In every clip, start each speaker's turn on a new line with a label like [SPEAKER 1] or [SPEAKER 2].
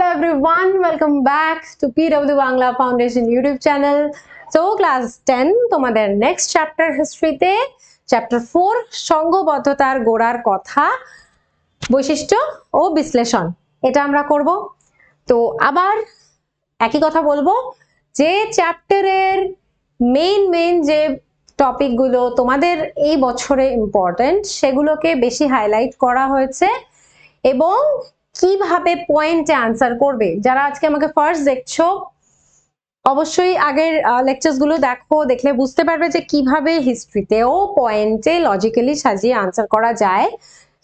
[SPEAKER 1] Hello everyone, welcome back to PW Bangla Foundation YouTube channel. So class 10 তোমাদের next chapter history তে chapter 4 সংঘবদ্ধতার গোড়ার কথা বৈশিষ্ট্য ও বিশ্লেষণ এটা আমরা করব। তো আবার একই কথা বলবো যে চ্যাপ্টারের মেইন যে টপিক গুলো তোমাদের এই বছরে ইম্পর্টেন্ট সেগুলোকে বেশি হাইলাইট করা হয়েছে এবং কিভাবে পয়েন্টে আনসার করবে। যারা আজকে আমাকে ফার্স্ট দেখছো অবশ্যই আগের লেকচারস গুলো দেখো, দেখলে বুঝতে পারবে যে কিভাবে হিস্ট্রিতেও পয়েন্টে লজিক্যালি সাজিয়ে আনসার করা যায়,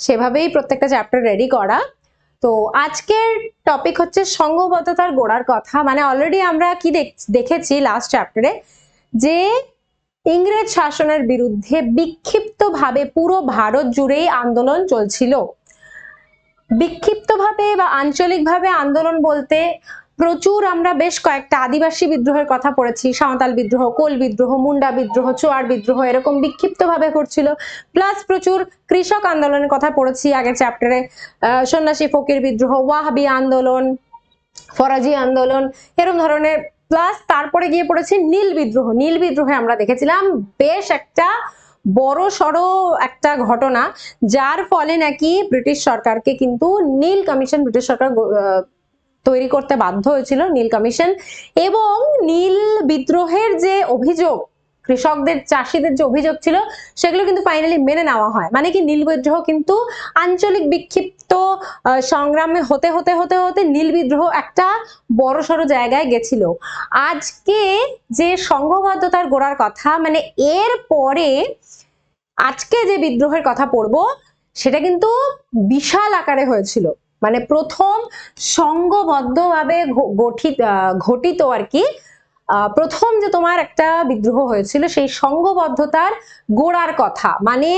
[SPEAKER 1] সেভাবেই প্রত্যেকটা চ্যাপ্টার রেডি করা। তো আজকের টপিক হচ্ছে সংঘবদ্ধতার গোড়ার কথা। মানে অলরেডি আমরা কি দেখেছি লাস্ট চ্যাপ্টারে যে ইংরেজ শাসনের বিরুদ্ধে বিক্ষিপ্তভাবে পুরো ভারত জুড়েই আন্দোলন চলছিল। বিক্ষিপ্তভাবে বা আঞ্চলিকভাবে আন্দোলন বলতে প্রচুর আমরা বেশ কয়েকটা আদিবাসী বিদ্রোহের কথা পড়েছি, সাঁওতাল বিদ্রোহ, কোল বিদ্রোহ, মুন্ডা বিদ্রোহ, চোয়ার বিদ্রোহ, এরকম বিক্ষিপ্তভাবে ঘটছিল। প্লাস প্রচুর কৃষক আন্দোলনের কথা পড়েছি আগের চ্যাপ্টারে, সন্ন্যাসী ফকির বিদ্রোহ, ওয়াহাবি আন্দোলন, ফরাজি আন্দোলন, এরকম ধরনের। প্লাস তারপরে গিয়ে পড়েছি নীল বিদ্রোহ। নীল বিদ্রোহে আমরা দেখেছিলাম বেশ একটা বড় সড়ো একটা ঘটনা, যার ফলে নাকি ব্রিটিশ সরকারকে কিন্তু নীল কমিশন ব্রিটিশ সরকার তৈরি করতে বাধ্য হয়েছিল, নীল কমিশন। এবং নীল বিদ্রোহের যে অভিযোগ, কৃষকদের চাষিদের যে অভিযোগ ছিল সেগুলো কিন্তু ফাইনালি মেনে নেওয়া হয়। মানে কি, নীল বিদ্রোহ কিন্তু আঞ্চলিক বিক্ষিপ্ত সংগ্রামে হতে হতে হতে হতে নীল বিদ্রোহ একটা বড়সড় জায়গায় গেছিল। আজকে যে সংঘবদ্ধতার গোড়ার কথা, মানে এর পরে আজকে যে বিদ্রোহের কথা পড়বো সেটা কিন্তু বিশাল আকারে হয়েছিল। মানে প্রথম সংঘবদ্ধভাবে ঘটিত আর কি প্রথম যে তোমার একটা বিদ্রোহ হয়েছিল সেই সংঘবদ্ধতার গোড়ার কথা। মানে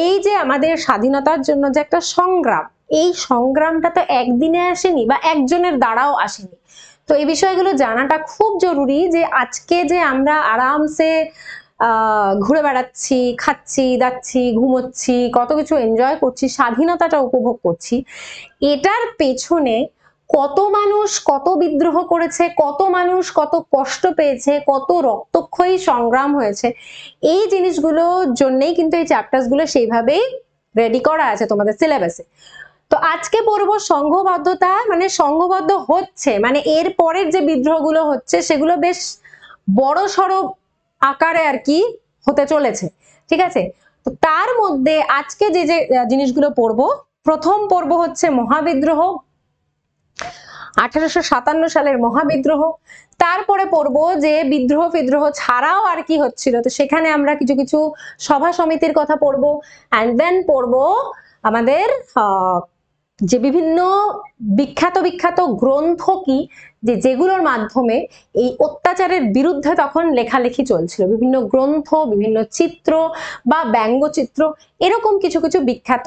[SPEAKER 1] এই যে আমাদের স্বাধীনতার জন্য যে একটা সংগ্রাম, এই সংগ্রামটা তো একদিনে আসেনি বা একজনের দ্বারাও আসেনি। তো এই বিষয়গুলো জানাটা খুব জরুরি যে আজকে যে আমরা আরামসে ঘুরে বেড়াচ্ছি, খাচ্ছি, দাচ্ছি, ঘুমোচ্ছি, কত কিছু এনজয় করছি, স্বাধীনতাটা উপভোগ করছি, এটার পেছনে কত মানুষ কত বিদ্রোহ করেছে, কত মানুষ কত কষ্ট পেয়েছে, কত রক্তক্ষয়ী সংগ্রাম হয়েছে, এই জিনিসগুলোর জন্যই কিন্তু এই চ্যাপ্টার্স গুলো সেইভাবেই রেডি করা আছে তোমাদের সিলেবাসে। তো আজকে পড়বো সংঘবদ্ধতা, মানে সংঘবদ্ধ হচ্ছে মানে এর পরের যে বিদ্রোহগুলো হচ্ছে সেগুলো বেশ বড় সড়ো আকারে আর কি হতে চলেছে, ঠিক আছে। তো তার মধ্যে আজকে যে যে জিনিসগুলো পড়বো, প্রথম পর্ব হচ্ছে মহাবিদ্রোহ, 1857 সালের মহাবিদ্রোহ। তারপরে পড়বো যে বিদ্রোহ ছাড়াও আর কি হচ্ছিল, তো সেখানে আমরা কিছু কিছু সভা সমিতির কথা পড়বো। অ্যান্ড দেন পড়বো আমাদের যে বিভিন্ন বিখ্যাত গ্রন্থ কি, যেগুলোর মাধ্যমে এই অত্যাচারের বিরুদ্ধে তখন লেখালেখি চলছিল, বিভিন্ন গ্রন্থ, বিভিন্ন চিত্র বা ব্যঙ্গচিত্র, এরকম কিছু কিছু বিখ্যাত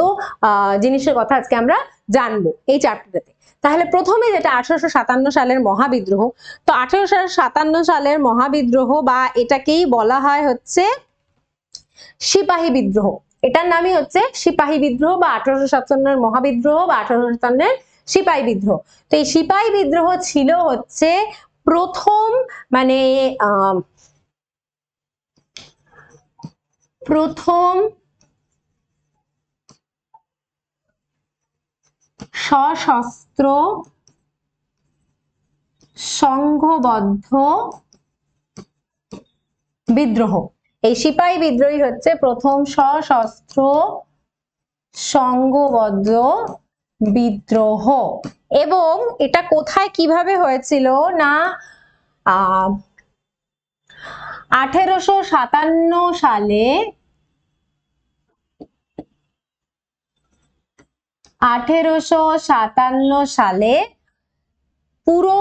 [SPEAKER 1] জিনিসের কথা আজকে আমরা জানবো এই চ্যাপ্টারটাতে। তাহলে প্রথমে যেটা 1857 সালের মহাবিদ্রোহ, তো 1857 সালের মহাবিদ্রোহ বা এটাকেই বলা হয় হচ্ছে সিপাহী বিদ্রোহ। এটার নামই হচ্ছে সিপাহী বিদ্রোহ বা 1857 মহাবিদ্রোহ বা 1857 সিপাহী বিদ্রোহ। তো এই সিপাহী বিদ্রোহ ছিল হচ্ছে প্রথম, মানে প্রথম সশস্ত্র সংঘবদ্ধ বিদ্রোহ। এই সিপাহী বিদ্রোহী হচ্ছে প্রথম সশস্ত্র সংঘবদ্ধ বিদ্রোহ। এবং এটা কোথায় কিভাবে হয়েছিল না 1857 সালে 1857 সালে পুরো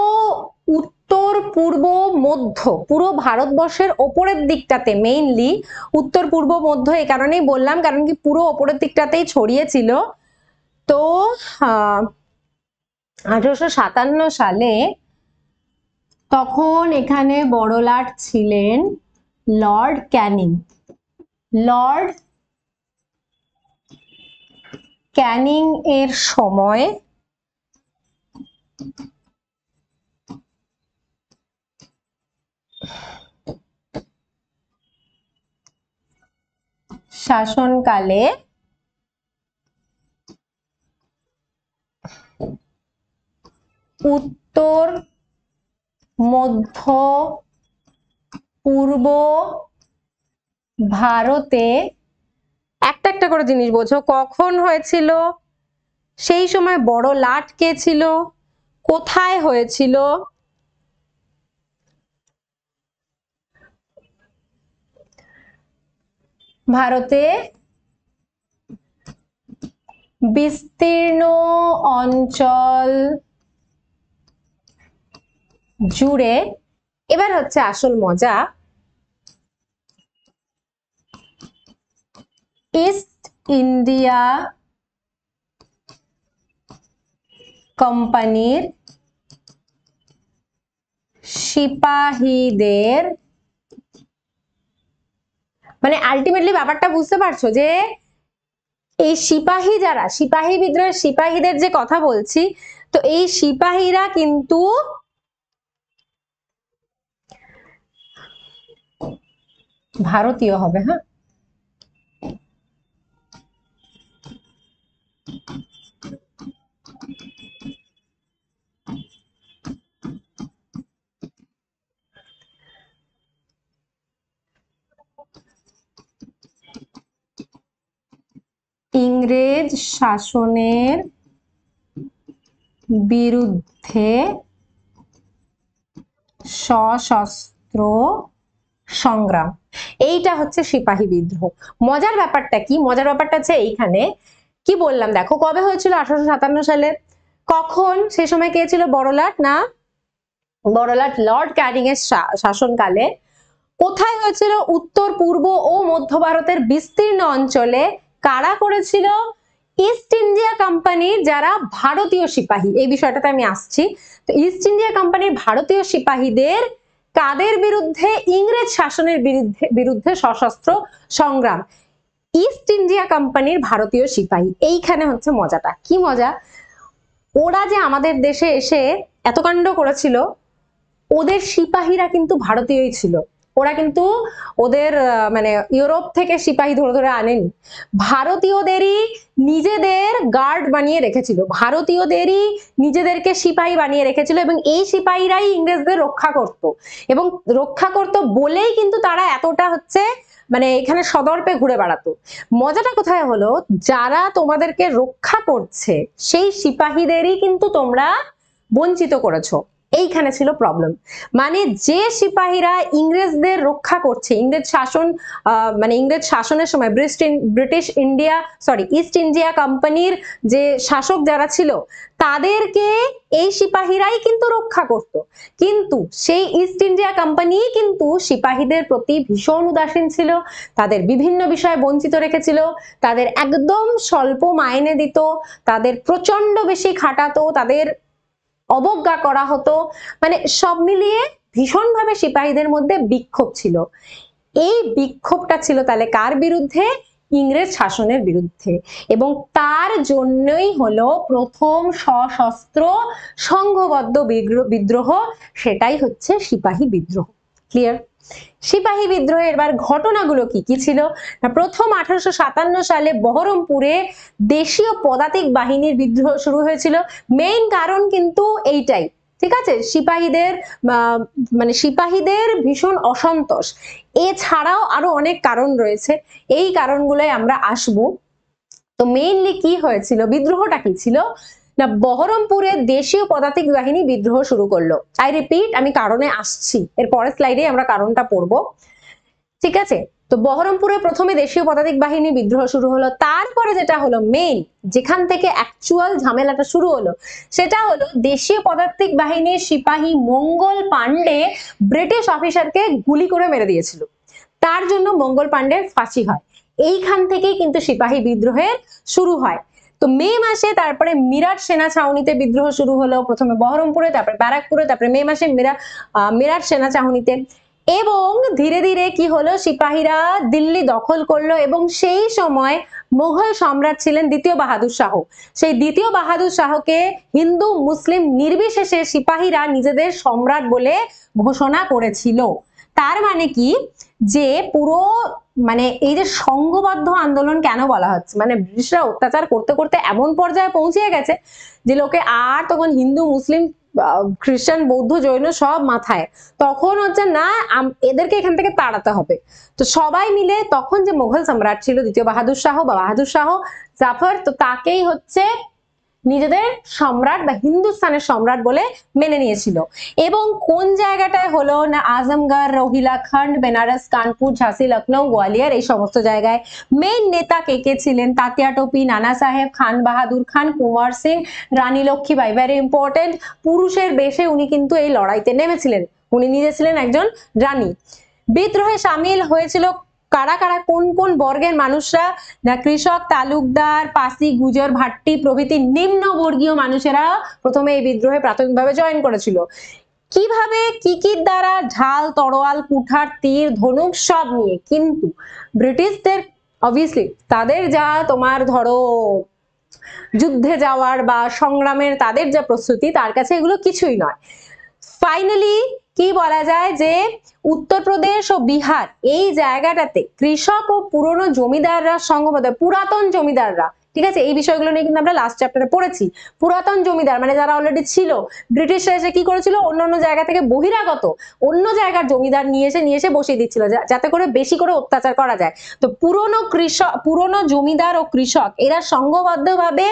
[SPEAKER 1] উত্তর পূর্ব মধ্য পুরো ভারতবর্ষের ওপরের দিকটাতে, মেইনলি উত্তর পূর্ব মধ্য এই কারণেই বললাম কারণ কি পুরো ওপরের দিকটাতেই ছড়িয়েছিল। তো 1857 সালে তখন এখানে বড়লাট ছিলেন লর্ড ক্যানিং। লর্ড ক্যানিং এর সময় শাসনকালে উত্তর, মধ্য, পূর্ব ভারতে একটা একটা করে জিনিস বোঝো। কখন হয়েছিল, সেই সময় বড় লাট কে ছিল, কোথায় হয়েছিল, ভারতে বিস্তীর্ণ অঞ্চল জুড়ে। এবার হচ্ছে আসল মজা, ইস্ট ইন্ডিয়া কোম্পানির সিপাহীদের, মানে আলটিমেটলি ব্যাপারটা বুঝতে পারছো যে এই সিপাহী যারা, সিপাহী বিদ্রোহের সিপাহীদের যে কথা বলছি, তো এই সিপাহীরা কিন্তু ভারতীয় হবে। হ্যাঁ, ইংরেজ শাসনের বিরুদ্ধে সশস্ত্র সংগ্রাম, এইটা হচ্ছে সিপাহী বিদ্রোহ। মজার ব্যাপারটা কি, মজার ব্যাপারটা হচ্ছে এইখানে কি বললাম দেখো, কবে হয়েছিল 1857 সালে। কখন, সে সময় কে ছিল, বড়লাট না, বড়লাট লর্ড ক্যানিং এর শাসনকালে। কোথায় হয়েছিল, উত্তর, পূর্ব ও মধ্য ভারতের বিস্তীর্ণ অঞ্চলে। কারা করেছিল, ইস্ট ইন্ডিয়া কোম্পানির যারা ভারতীয় সিপাহী, এই বিষয়টাতে আমি আসছি। তো ইস্ট ইন্ডিয়া কোম্পানির ভারতীয় সিপাহীদের কাদের বিরুদ্ধে, ইংরেজ শাসনের বিরুদ্ধে সশস্ত্র সংগ্রাম। ইস্ট ইন্ডিয়া কোম্পানির ভারতীয় সিপাহী, এইখানে হচ্ছে মজাটা। কি মজা, ওরা যে আমাদের দেশে এসে এত কাণ্ড করেছিল, ওদের সিপাহীরা কিন্তু ভারতীয়ই ছিল। ওরা কিন্তু ওদের মানে ইউরোপ থেকে সিপাহী ধরে ধরে আনেনি, ভারতীয়দেরই নিজেদের গার্ড বানিয়ে রেখেছিল, ভারতীয়দেরই নিজেদেরকে সিপাহী বানিয়ে রেখেছিল, এবং এই সিপাহীরাই ইংরেজদের রক্ষা করত। এবং রক্ষা করত বলেই কিন্তু তারা এতটা হচ্ছে মানে এখানে সদর্পে ঘুরে বেড়াতো। মজাটা কোথায় হলো, যারা তোমাদেরকে রক্ষা করছে সেই সিপাহীদেরই কিন্তু তোমরা বঞ্চিত করেছো, এইখানে ছিল প্রবলেম। মানে যে সিপাহীরা ইংরেজদের রক্ষা করছে, ইংরেজ শাসন মানে ইংরেজ শাসনের সময় ব্রিটিশ ইন্ডিয়া ইস্ট ইন্ডিয়া কোম্পানির যে শাসক যারা ছিল, তাদেরকে এই সিপাহীরাই কিন্তু রক্ষা করত। কিন্তু সেই ইস্ট ইন্ডিয়া কোম্পানি কিন্তু সিপাহীদের প্রতি ভীষণ উদাসীন ছিল, তাদের বিভিন্ন বিষয়ে বঞ্চিত রেখেছিল, তাদের একদম স্বল্প মাইনে দিত, তাদের প্রচন্ড বেশি খাটাতো, তাদের অবজ্ঞা করা হতো। মানে সব মিলিয়ে ভীষণভাবে সিপাহীদের মধ্যে বিক্ষোভ ছিল। এই বিক্ষোভটা ছিল তাহলে কার বিরুদ্ধে, ইংরেজ শাসনের বিরুদ্ধে। এবং তার জন্যই হলো প্রথম সশস্ত্র সংঘবদ্ধ বিদ্রোহ, সেটাই হচ্ছে সিপাহী বিদ্রোহ। ক্লিয়ার? সিপাহী বিদ্রোহের এবার ঘটনাগুলো কি কি ছিল না, প্রথম 1857 সালে বহরমপুরে দেশীয় পদাতিক বাহিনীর বিদ্রোহ শুরু হয়েছিল। মেইন কারণ কিন্তু এইটাই, ঠিক আছে, সিপাহীদের মানে সিপাহীদের ভীষণ অসন্তোষ। এছাড়াও আরো অনেক কারণ রয়েছে, এই কারণগুলোই আমরা আসবো। তো মেইনলি কি হয়েছিল, বিদ্রোহটা কি ছিল না, বহরমপুরে দেশীয় পদাতিক বাহিনী বিদ্রোহ শুরু করলো। আই রিপিট, আমি কারণে আসছি, এর পরের স্লাইডে আমরা কারণটা পড়বো, ঠিক আছে। তো বহরমপুরে প্রথমে দেশীয় পদাতিক বাহিনী বিদ্রোহ শুরু হলো। তারপরে যেটা হলো মেইন, যেখান থেকে অ্যাকচুয়াল ঝামেলাটা শুরু হলো, সেটা হলো দেশীয় পদাতিক বাহিনীর সিপাহী মঙ্গল পান্ডে ব্রিটিশ অফিসারকে গুলি করে মেরে দিয়েছিল, তার জন্য মঙ্গল পান্ডের ফাঁসি হয়। এইখান থেকেই কিন্তু সিপাহী বিদ্রোহের শুরু হয়। তো মে মাসে তারপরে মিরাট সেনা ছাউনিতে বিদ্রোহ শুরু হলো, প্রথমে বহরমপুরে, তারপরে ব্যারাকপুরে, তারপরে মে মাসে মিরাট সেনা ছাউনিতে। এবং ধীরে ধীরে কি হলো, সিপাহীরা দিল্লি দখল করলো, এবং সেই সময় মুঘল সম্রাট ছিলেন দ্বিতীয় বাহাদুর শাহ। সেই দ্বিতীয় বাহাদুর শাহকে হিন্দু মুসলিম নির্বিশেষে সিপাহীরা নিজেদের সম্রাট বলে ঘোষণা করেছিল। তার মানে কি, যে পুরো মানে এই যে সংঘবদ্ধ আন্দোলন কেন বলা হচ্ছে, মানে ব্রিটিশরা অত্যাচার করতে করতে এমন পর্যায়ে পৌঁছে গেছে যে লোকে আর তখন হিন্দু মুসলিম খ্রিস্টান বৌদ্ধ জৈন সব মাথায়, তখন হচ্ছে না এদেরকে এখান থেকে তাড়াতে হবে। তো সবাই মিলে তখন যে মোগল সম্রাট ছিল দ্বিতীয় বাহাদুর শাহ বা বাহাদুর শাহ জাফর, তো তাকেই হচ্ছে নিজেদের সম্রাট বা হিন্দুস্তানের সম্রাট বলে মেনে নিয়েছিল। এবং কোন জায়গাটায় হলো না, আজমগড়, রোহিলাখন্ড, বেনারস, কানপুর, ঝাঁসি, লখনৌ, গোয়ালিয়র, এই সমস্ত জায়গায়। মেন নেতা কে কে ছিলেন? তাতিয়া টোপি, নানা সাহেব, খান বাহাদুর খান, কুমার সিং, রানী লক্ষ্মীবাই। ভেরি ইম্পর্টেন্ট, পুরুষের বেশে উনি কিন্তু এই লড়াইতে নেমেছিলেন, উনি নিজে ছিলেন একজন রানী। বিদ্রোহে সামিল হয়েছিল কারা কারা, কোন কোন বর্গের মানুষরা? না কৃষক, তালুকদার, পাসি, গুজর, ভাট্টি প্রভৃতি নিম্ন বর্গীয় মানুষেরা প্রথমে এই বিদ্রোহে প্রাথমিকভাবে জয়েন করেছিল। কিভাবে? কি দ্বারা? ঢাল, তরোয়াল, কুঠার, তীর, ধনুক সব নিয়ে। কিন্তু ব্রিটিশদের অবভিয়াসলি তাদের যা তোমার ধরো যুদ্ধে যাওয়ার বা সংগ্রামের তাদের যা প্রস্তুতি, তার কাছে এগুলো কিছুই নয়। ফাইনালি কি বলা যায় যে উত্তরপ্রদেশ ও বিহার এই জায়গাটাতে কৃষক ও পুরনো জমিদাররা সংঘবদ্ধ, পুরাতন জমিদাররা, ঠিক আছে, এই বিষয়গুলো নিয়ে কিন্তু আমরা লাস্ট চ্যাপ্টারে পড়েছি। পুরাতন জমিদার মানে যারা অলরেডি ছিল, ব্রিটিশরা এসে কি করেছিল, অন্য জায়গা থেকে বহিরাগত অন্য জায়গার জমিদার নিয়ে এসে বসিয়ে দিচ্ছিল যাতে করে বেশি করে অত্যাচার করা যায়। তো পুরনো জমিদার ও কৃষক এরা সংঘবদ্ধভাবে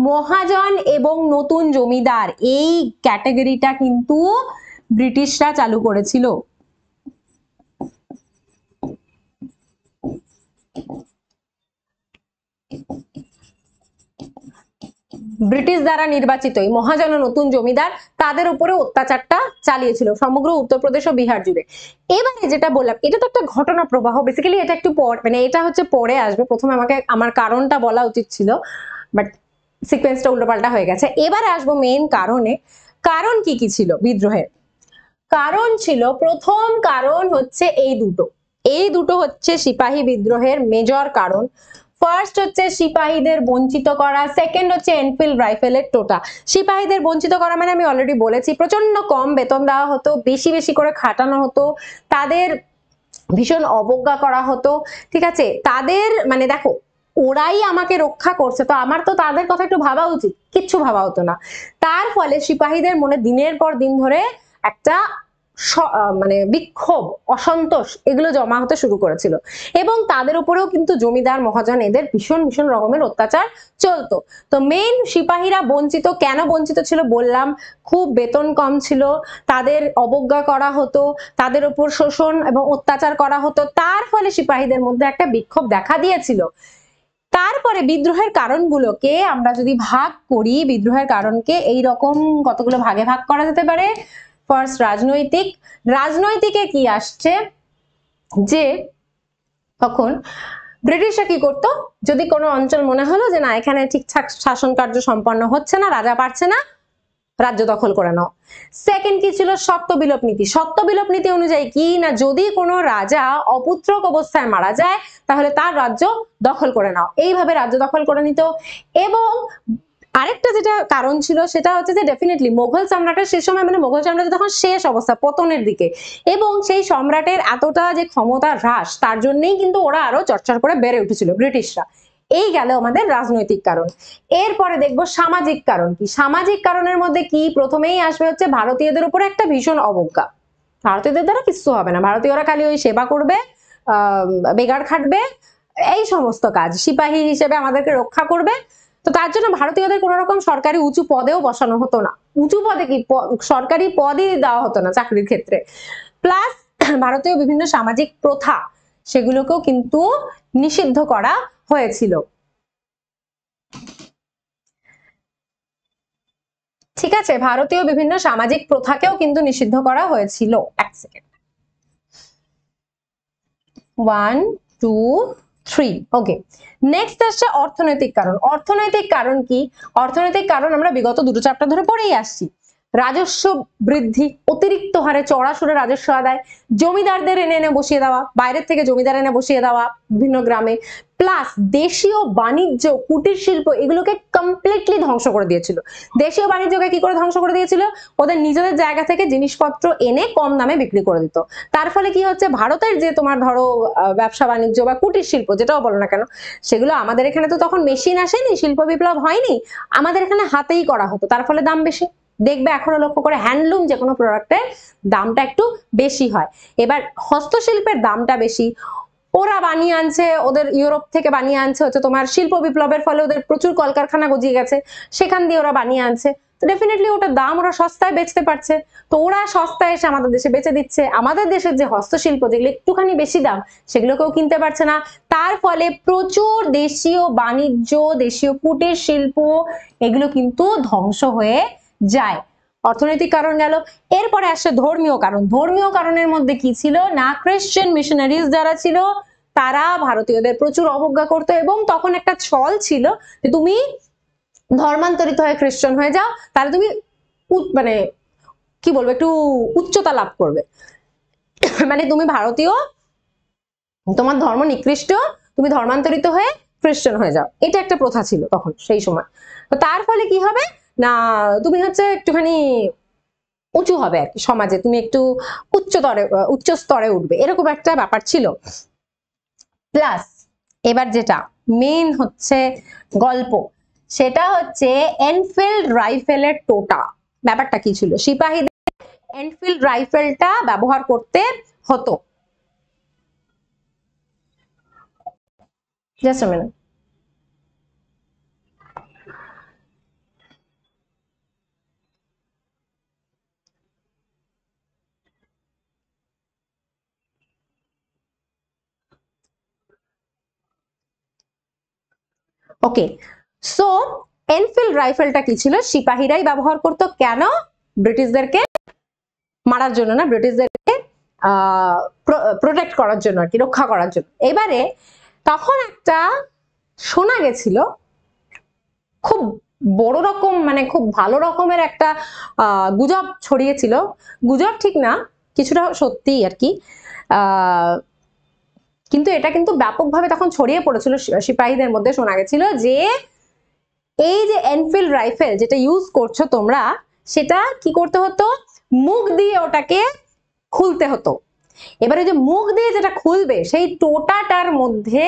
[SPEAKER 1] মহাজন এবং নতুন জমিদার এই ক্যাটাগরিটা কিন্তু ব্রিটিশরা চালু করেছিল। ব্রিটিশ দ্বারা নির্বাচিত এই মহাজন ও নতুন জমিদার তাদের উপরে অত্যাচারটা চালিয়েছিল সমগ্র উত্তরপ্রদেশ ও বিহার জুড়ে। এবারে যেটা বললাম এটা তো একটা ঘটনা প্রবাহ, বেসিক্যালি এটা একটু মানে এটা হচ্ছে পরে আসবে, প্রথমে আমাকে আমার কারণটা বলা উচিত ছিল, বাট সিকোয়েন্সটা উল্টোপাল্টা হয়ে গেছে। এবারে আসবো মেইন কারণে। কারণ কি কি ছিল বিদ্রোহের? কারণ ছিল, প্রথম কারণ হচ্ছে এই দুটো হচ্ছে সিপাহী বিদ্রোহের মেজর কারণ। ফার্স্ট হচ্ছে সিপাহীদের বঞ্চিত করা, সেকেন্ড হচ্ছে এনফিল্ড রাইফেলের টোটা। সিপাহীদের বঞ্চিত করা মানে আমি অলরেডি বলেছি, প্রচন্ড কম বেতন দেওয়া হতো, বেশি বেশি করে খাটানো হতো, তাদের ভীষণ অবজ্ঞা করা হতো, ঠিক আছে। তাদের মানে দেখো ওরাই আমাকে রক্ষা করছে, তো আমার তো তাদের কথা একটু ভাবা উচিত, কিচ্ছু ভাবা হতো না। তার ফলে সিপাহীদের মনে দিনের পর দিন ধরে একটা মানে বিক্ষোভ, অসন্তোষ এগুলো জমা হতে শুরু করেছিল। এবং তাদের উপরেও কিন্তু জমিদার মহাজন এদের ভীষণ ভীষণ রকমের অত্যাচার চলতো। তো মেইন সিপাহীরা বঞ্চিত, কেন বঞ্চিত ছিল বললাম, খুব বেতন কম ছিল, তাদের অবজ্ঞা করা হতো, তাদের উপর শোষণ এবং অত্যাচার করা হতো, তার ফলে সিপাহীদের মধ্যে একটা বিক্ষোভ দেখা দিয়েছিল। তারপরে বিদ্রোহের কারণগুলোকে আমরা যদি ভাগ করি, বিদ্রোহের কারণকে এই রকম কতগুলো ভাগে ভাগ করা যেতে পারে। ফার্স্ট রাজনৈতিকে কি আসছে, যে তখন ব্রিটিশরা কি করতো, যদি কোনো অঞ্চল মনে হলো যে না এখানে ঠিকঠাক শাসন কার্য সম্পন্ন হচ্ছে না, রাজা পারছে না, রাজ্য দখল করে নাও। সেকেন্ড কি ছিল, সত্ত্ববিলোপ নীতি। সত্ত্ববিলোপ নীতি অনুযায়ী কি না, যদি কোনো রাজা অপুত্রক অবস্থায় মারা যায় তাহলে তার রাজ্য দখল করে নাও, এইভাবে রাজ্য দখল করে নিত। এবং আরেকটা যেটা কারণ ছিল সেটা হচ্ছে যে ডেফিনেটলি মোগল সম্রাটের সে সময় মানে মোগল সম্রাটের তখন শেষ অবস্থা, পতনের দিকে, এবং সেই সম্রাটের এতটা যে ক্ষমতা হ্রাস, তার জন্যই কিন্তু ওরা আরো চর্চা করে বেড়ে উঠেছিল ব্রিটিশরা। এই গেল আমাদের রাজনৈতিক কারণ। এরপরে দেখবো সামাজিক কারণ কি। সামাজিক কারণের মধ্যে কি প্রথমেই আসবে হচ্ছে ভারতীয়দের উপরে একটা ভীষণ অবজ্ঞা। ভারতীয়দের দ্বারা কিছু হবে না, ভারতীয়রা খালি ওই সেবা করবে, বেগার খাটবে, এই সমস্ত কাজ, সিপাহী হিসেবে আমাদেরকে রক্ষা করবে। তো তার জন্য ভারতীয়দের কোন রকম সরকারি উঁচু পদেও বসানো হতো না, উঁচু পদে কি সরকারি পদই দেওয়া হতো না চাকরির ক্ষেত্রে। প্লাস ভারতীয় বিভিন্ন সামাজিক প্রথা সেগুলোকেও কিন্তু নিষিদ্ধ করা হয়েছিল। ঠিক আছে, ভারতীয় বিভিন্ন সামাজিক প্রথাকেও কিন্তু নিষিদ্ধ করা হয়েছিল। এক সেকেন্ড, 1 2 3 ওকে। নেক্সট আসছে অর্থনৈতিক কারণ। অর্থনৈতিক কারণ কি? অর্থনৈতিক কারণ আমরা বিগত দুটো চ্যাপ্টার ধরে পড়েই আসছি। রাজস্ব বৃদ্ধি, অতিরিক্ত হারে চড়া সুরে রাজস্ব আদায়, জমিদারদের এনে এনে বসিয়ে দেওয়া, বাইরের থেকে জমিদার এনে বসিয়ে দেওয়া বিভিন্ন গ্রামে, প্লাস দেশীয় বাণিজ্য, কুটির শিল্প, এগুলোকে কমপ্লিটলি ধ্বংস করে দিয়েছিল। দেশীয় বাণিজ্যকে কি করে ধ্বংস করে দিয়েছিল? ওদের নিজেদের জায়গা থেকে জিনিসপত্র এনে কম দামে বিক্রি করে দিত। তার ফলে কি হচ্ছে, ভারতের যে তোমার ধরো ব্যবসা বাণিজ্য বা কুটির শিল্প যেটাও বলো না কেন, সেগুলো আমাদের এখানে তো তখন মেশিন আসেনি, শিল্প বিপ্লব হয়নি, আমাদের এখানে হাতেই করা হতো, তার ফলে দাম বেশি। দেখবে এখনো লক্ষ্য করে হ্যান্ডলুম যে কোনো প্রোডাক্টের দামটা একটু বেশি হয়। এবার হস্তশিল্পের দামটা বেশি, ওরা বানিয়ে আনছে, ওদের ইউরোপ থেকে বানিয়ে আনছে হচ্ছে তোমার শিল্প বিপ্লবের ফলে ওদের প্রচুর কলকারখানা গজিয়ে গেছে, সেখান দিয়ে ওরা বানিয়ে আনছে, তো ডেফিনেটলি ওটার দাম ওরা সস্তায় বেচতে পারছে, তো ওরা সস্তায় এসে আমাদের দেশে বেচে দিচ্ছে, আমাদের দেশের যে হস্তশিল্প যেগুলো একটুখানি বেশি দাম সেগুলোকেও কিনতে পারছে না, তার ফলে প্রচুর দেশীয় বাণিজ্য, দেশীয় কুটির শিল্প এগুলো কিন্তু ধ্বংস হয়ে যায়। অর্থনৈতিক কারণ গেল, এরপরে আসছে ধর্মীয় কারণ। ধর্মীয় কারণের মধ্যে কি ছিল না, খ্রিশ্চান মিশনারিজ যারা ছিল তারা ভারতীয়দের প্রচুর অবজ্ঞা করতো, এবং তখন একটা চল ছিল যে তুমি ধর্মান্তরিত হয়ে খ্রিস্টান হয়ে যাও, তাহলে তুমি মানে কি বলবো, একটু উচ্চতা লাভ করবে, মানে তুমি ভারতীয়, তোমার ধর্ম নিকৃষ্ট, তুমি ধর্মান্তরিত হয়ে খ্রিস্টান হয়ে যাও, এটা একটা প্রথা ছিল তখন সেই সময়। তো তার ফলে কি হবে না, তুমি হচ্ছে একটুখানি উঁচু হবে আর কি সমাজে, তুমি একটু উচ্চ স্তরে উঠবে, এরকম একটা ব্যাপার ছিল। প্লাস এবার যেটা মেইন হচ্ছে গল্প, সেটা হচ্ছে এনফিল্ড রাইফেলের টোটা। ব্যাপারটা কি ছিল, সিপাহীদের এনফিল্ড রাইফেলটা ব্যবহার করতে হতো। Just a minute. Okay, so Enfield রাইফেলটা কি ছিল, সিপাহীরাই ব্যবহার করতো। কেন? ব্রিটিশদেরকে মারার জন্য না, ব্রিটিশদেরকে প্রোটেক্ট করার জন্য আর কি, রক্ষা করার জন্য। এবারে তখন একটা শোনা গেছিল খুব বড় রকম, মানে খুব ভালো রকমের একটা গুজব ছড়িয়েছিল, গুজব ঠিক না, কিছুটা সত্যি আর কি, কিন্তু এটা কিন্তু ব্যাপকভাবে তখন ছড়িয়ে পড়েছিল সিপাহীদের মধ্যে। শোনা গেছিল যে এই যে এনফিল্ড রাইফেল যেটা ইউজ করছো তোমরা, সেটা কি করতে হতো, মুখ দিয়ে ওটাকে খুলতে হতো। এবারে যে মুখ দিয়ে যেটা খুলবে সেই টোটাটার মধ্যে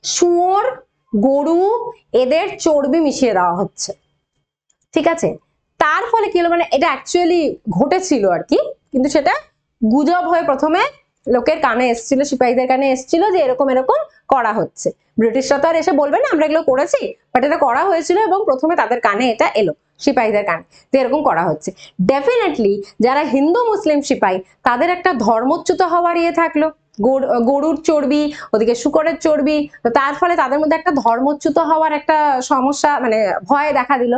[SPEAKER 1] শুয়োর, গরু, এদের চর্বি মিশিয়ে দেওয়া হচ্ছে, ঠিক আছে? তার ফলে কি হলো, মানে এটা অ্যাকচুয়ালি ঘটেছিল আর কি, কিন্তু সেটা গুজব হয়ে প্রথমে লোকের কানে এসেছিল, সিপাহীদের কানে এসেছিল যে এরকম এরকম করা হচ্ছে। ব্রিটিশরা তো আর এসে বলবে না আমরা এগুলো করেছি, বাট এটা করা হয়েছিল এবং প্রথমে তাদের কানে এটা এলো, সিপাহীদের কানে, তো এরকম করা হচ্ছে। ডেফিনেটলি যারা হিন্দু মুসলিম সিপাহী তাদের একটা ধর্মচ্যুত হওয়ার ইয়ে থাকলো, গরুর চর্বি, ওদিকে শুকরের চর্বি, তো তার ফলে তাদের মধ্যে একটা ধর্মচ্যুত হওয়ার একটা সমস্যা, মানে ভয় দেখা দিল।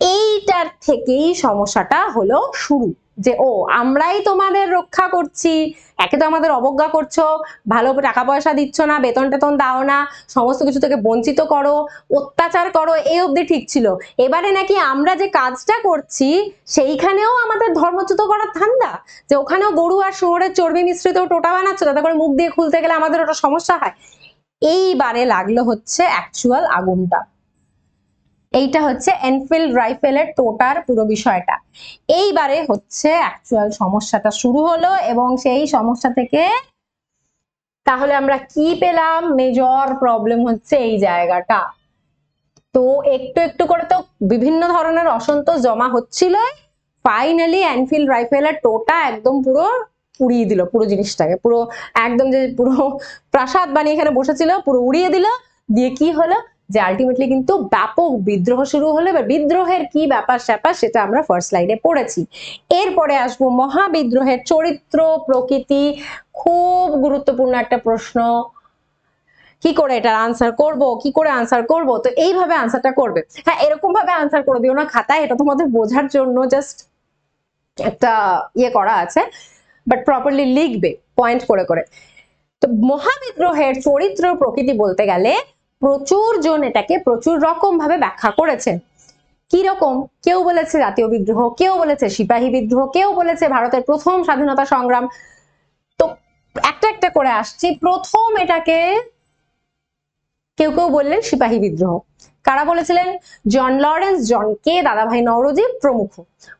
[SPEAKER 1] এইটার থেকেই সমস্যাটা হলো শুরু, যে ও আমরাই তোমাদের রক্ষা করছি, একে তো আমাদের অবজ্ঞা করছো, ভালো টাকা পয়সা দিচ্ছ না, বেতন টেতন দাও না, সমস্ত কিছু থেকে বঞ্চিত করো, অত্যাচার করো, এই অবধি ঠিক ছিল। এবারে নাকি আমরা যে কাজটা করছি সেইখানেও আমাদের ধর্মচ্যুত করার ধান্দা, যে ওখানেও গরু আর শুয়োরের চর্বি মিশ্রিত টোটা বানাচ্ছ, তাতে করে মুখ দিয়ে খুলতে গেলে আমাদের ওটা সমস্যা হয়। এইবারে লাগলো হচ্ছে অ্যাকচুয়াল আগুনটা। এইটা হচ্ছে এনফিল্ড রাইফেলের টোটার পুরো বিষয়টা। এইবারে হচ্ছে অ্যাকচুয়াল সমস্যাটা শুরু হলো, এবং সেই সমস্যা থেকে তাহলে আমরা কি পেলাম, মেজর প্রবলেম হচ্ছে এই জায়গাটা। তো একটু একটু করে তো বিভিন্ন ধরনের অসন্তোষ জমা হচ্ছিল, ফাইনালি এনফিল্ড রাইফেলের টোটা একদম পুরো উড়িয়ে দিল পুরো জিনিসটাকে, পুরো একদম যে পুরো প্রাসাদ বানিয়ে এখানে বসেছিল পুরো উড়িয়ে দিল। দিয়ে কি হলো যে আলটিমেটলি কিন্তু ব্যাপক বিদ্রোহ শুরু হলো। এবার বিদ্রোহের কি ব্যাপার স্যাপার সেটা আমরা ফার্স্ট স্লাইডে পড়েছি। এরপরে আসবো মহাবিদ্রোহের চরিত্র প্রকৃতি, খুব গুরুত্বপূর্ণ একটা প্রশ্ন, কি করে এটার আনসার করব, কি করে আনসার করব। তো এইভাবে আনসারটা করবে, হ্যাঁ এরকম ভাবে আনসার করে দিও না খাতায়, এটা তোমাদের বোঝার জন্য জাস্ট একটা ইয়ে করা আছে, বাট প্রপারলি লিখবে পয়েন্ট করে করে। তো মহাবিদ্রোহের চরিত্র প্রকৃতি বলতে গেলে প্রচুর জন এটাকে প্রচুর রকম ভাবে ব্যাখ্যা করেছেন। কি রকম, কেউ বলেছে জাতীয় বিদ্রোহ, কেউ বলেছে সিপাহী বিদ্রোহ, কেউ বলেছে ভারতের প্রথম স্বাধীনতা সংগ্রাম। তো একটা একটা করে আসছি। প্রথম এটাকে কেউ কেউ বললেন সিপাহী বিদ্রোহ। কারা বলেছিলেন? জন লরেন্স, জন কে, দাদাভাই নওরোজি প্রমুখ।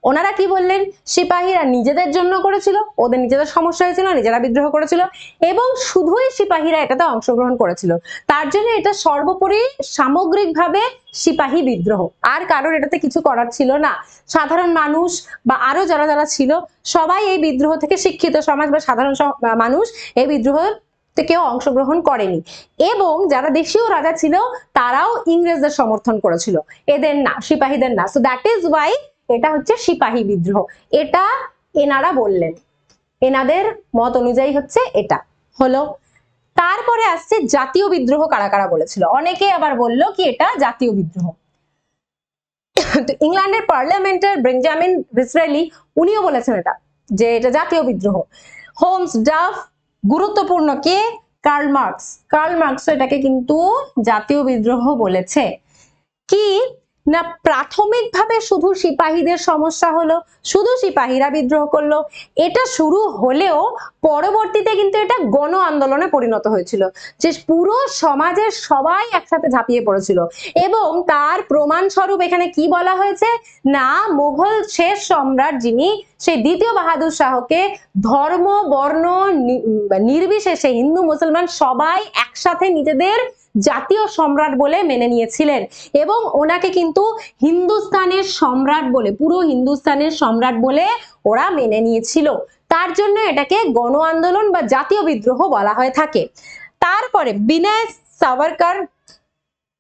[SPEAKER 1] ওনারা কি বললেন? সিপাহীরা নিজেদের জন্য করেছিল, ওদের নিজেদের সমস্যা হয়েছিল, নিজেরা বিদ্রোহ করেছিল এবং শুধুই সিপাহীরা এটাতে অংশগ্রহণ করেছিল। তার জন্য এটা সর্বোপরি সামগ্রিকভাবে সিপাহী বিদ্রোহ, আর কারোর এটাতে কিছু করার ছিল না। সাধারণ মানুষ বা আরো যারা যারা ছিল সবাই এই বিদ্রোহ থেকে, শিক্ষিত সমাজ বা সাধারণ মানুষ এই বিদ্রোহ কেউ অংশগ্রহণ করেনি এবং যারা দেশীয় রাজা ছিল তারাও ইংরেজদের সমর্থন করেছিল, এদের না, সিপাহীদের না। সো দ্যাট ইজ ওয়াই এটা হচ্ছে সিপাহী বিদ্রোহ। এটা এনারা বললেন, এনাদের মত অনুযায়ী হচ্ছে এটা হলো। তারপরে আসছে জাতীয় বিদ্রোহ কারা কারা বলেছিল। অনেকে আবার বলল কি এটা জাতীয় বিদ্রোহ। তো ইংল্যান্ডের পার্লামেন্টের বেঞ্জামিন ডিসরেলি উনিও বলেছেন এটা, যে এটা জাতীয় বিদ্রোহ। হোমস, ডাফ, গুরুত্বপূর্ণ কে? Karl Marx. কার্ল মার্কস এটাকে কিন্তু জাতীয় বিদ্রোহ বলেছে। কি না, প্রাথমিকভাবে শুধু সিপাহীদের সমস্যা হলো, শুধু সিপাহীরা বিদ্রোহ করলো, এটা শুরু হলেও পরবর্তীতে কিন্তু এটা গণ আন্দোলনে পরিণত হয়েছিল, যে পুরো সমাজের সবাই একসাথে ঝাঁপিয়ে পড়েছিল। এবং তার প্রমাণস্বরূপ এখানে কি বলা হয়েছে না, মুঘল শেষ সম্রাট যিনি, সেই দ্বিতীয় বাহাদুর শাহকে ধর্ম বর্ণ নির্বিশেষে হিন্দু মুসলমান সবাই একসাথে নিজেদের জাতীয় সম্রাট বলে মেনে নিয়েছিলেন এবং ওনাকে কিন্তু হিন্দুস্তানের সম্রাট বলে, পুরো হিন্দুস্তানের সম্রাট বলে ওরা মেনে নিয়েছিল। তার জন্য এটাকে গণ আন্দোলন বা জাতীয় বিদ্রোহ বলা হয়ে থাকে। তারপরে বিনয় সাভারকর,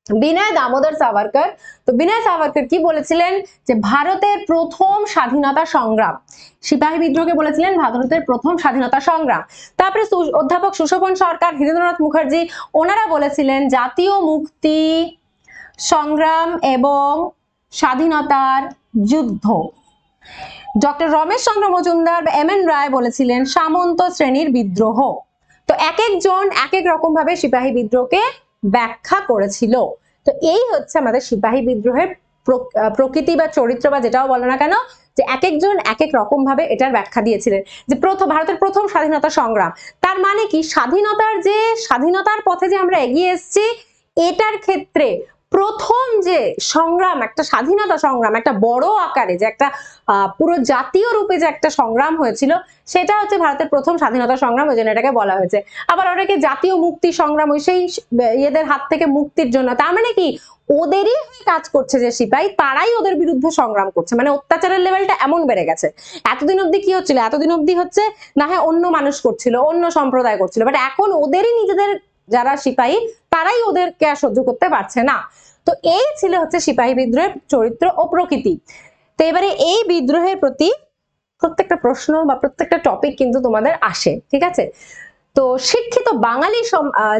[SPEAKER 1] বিনয় দামোদর সাভারকর। তো বিনয় সাভারকর কি বলেছিলেন? যে ভারতের প্রথম স্বাধীনতা সংগ্রাম, সিপাহী বিদ্রোহকে বলেছিলেন ভারতের প্রথম স্বাধীনতা সংগ্রাম। তারপরে অধ্যাপক সুশোভন সরকার, হীরেন্দ্রনাথ মুখার্জি, ওনারা বলেছিলেন জাতীয় মুক্তি সংগ্রাম এবং স্বাধীনতার যুদ্ধ। ডক্টর রমেশ চন্দ্র মজুমদার বা এম এন রায় বলেছিলেন সামন্ত শ্রেণীর বিদ্রোহ। তো এক একজন এক এক রকম ভাবে সিপাহী বিদ্রোহকে ব্যাখ্যা করেছিল। তো এই হচ্ছে আমাদের সিপাহী বিদ্রোহের প্রকৃতি বা চরিত্র বা যেটাও বলো না কেন, যে এক একজন এক এক রকম ভাবে এটার ব্যাখ্যা দিয়েছিলেন। যে ভারতের প্রথম স্বাধীনতা সংগ্রাম, তার মানে কি স্বাধীনতার পথে যে আমরা এগিয়ে এসেছি, এটার ক্ষেত্রে প্রথম যে সংগ্রাম, একটা স্বাধীনতা সংগ্রাম, একটা বড় আকারে যে একটা পুরো জাতীয় রূপে যে একটা সংগ্রাম হয়েছিল, সেটা হচ্ছে ভারতের প্রথম স্বাধীনতা সংগ্রাম, ওই জন্য এটাকে বলা হয়েছে। আবার অনেকে জাতীয় মুক্তি সংগ্রাম, ওই সেই এদের হাত থেকে মুক্তির জন্য। তার মানে কি ওদেরই কাজ করছে যে সিপাহী, তারাই ওদের বিরুদ্ধে সংগ্রাম করছে, মানে অত্যাচারের লেভেলটা এমন বেড়ে গেছে। এতদিন অব্দি কি হচ্ছিল? এতদিন অব্দি হচ্ছে না হয় অন্য মানুষ করছিল, অন্য সম্প্রদায় করছিল, বাট এখন ওদেরই নিজেদের যারা সিপাহী তারাই ওদেরকে আর সহ্য করতে পারছে না। তো এই ছিল হচ্ছে সিপাহী বিদ্রোহের চরিত্র ও প্রকৃতি। তো এবারে এই বিদ্রোহের প্রতি প্রত্যেকটা প্রশ্ন বা প্রত্যেকটা টপিক কিন্তু তোমাদের আসে, ঠিক আছে? তো শিক্ষিত বাঙালি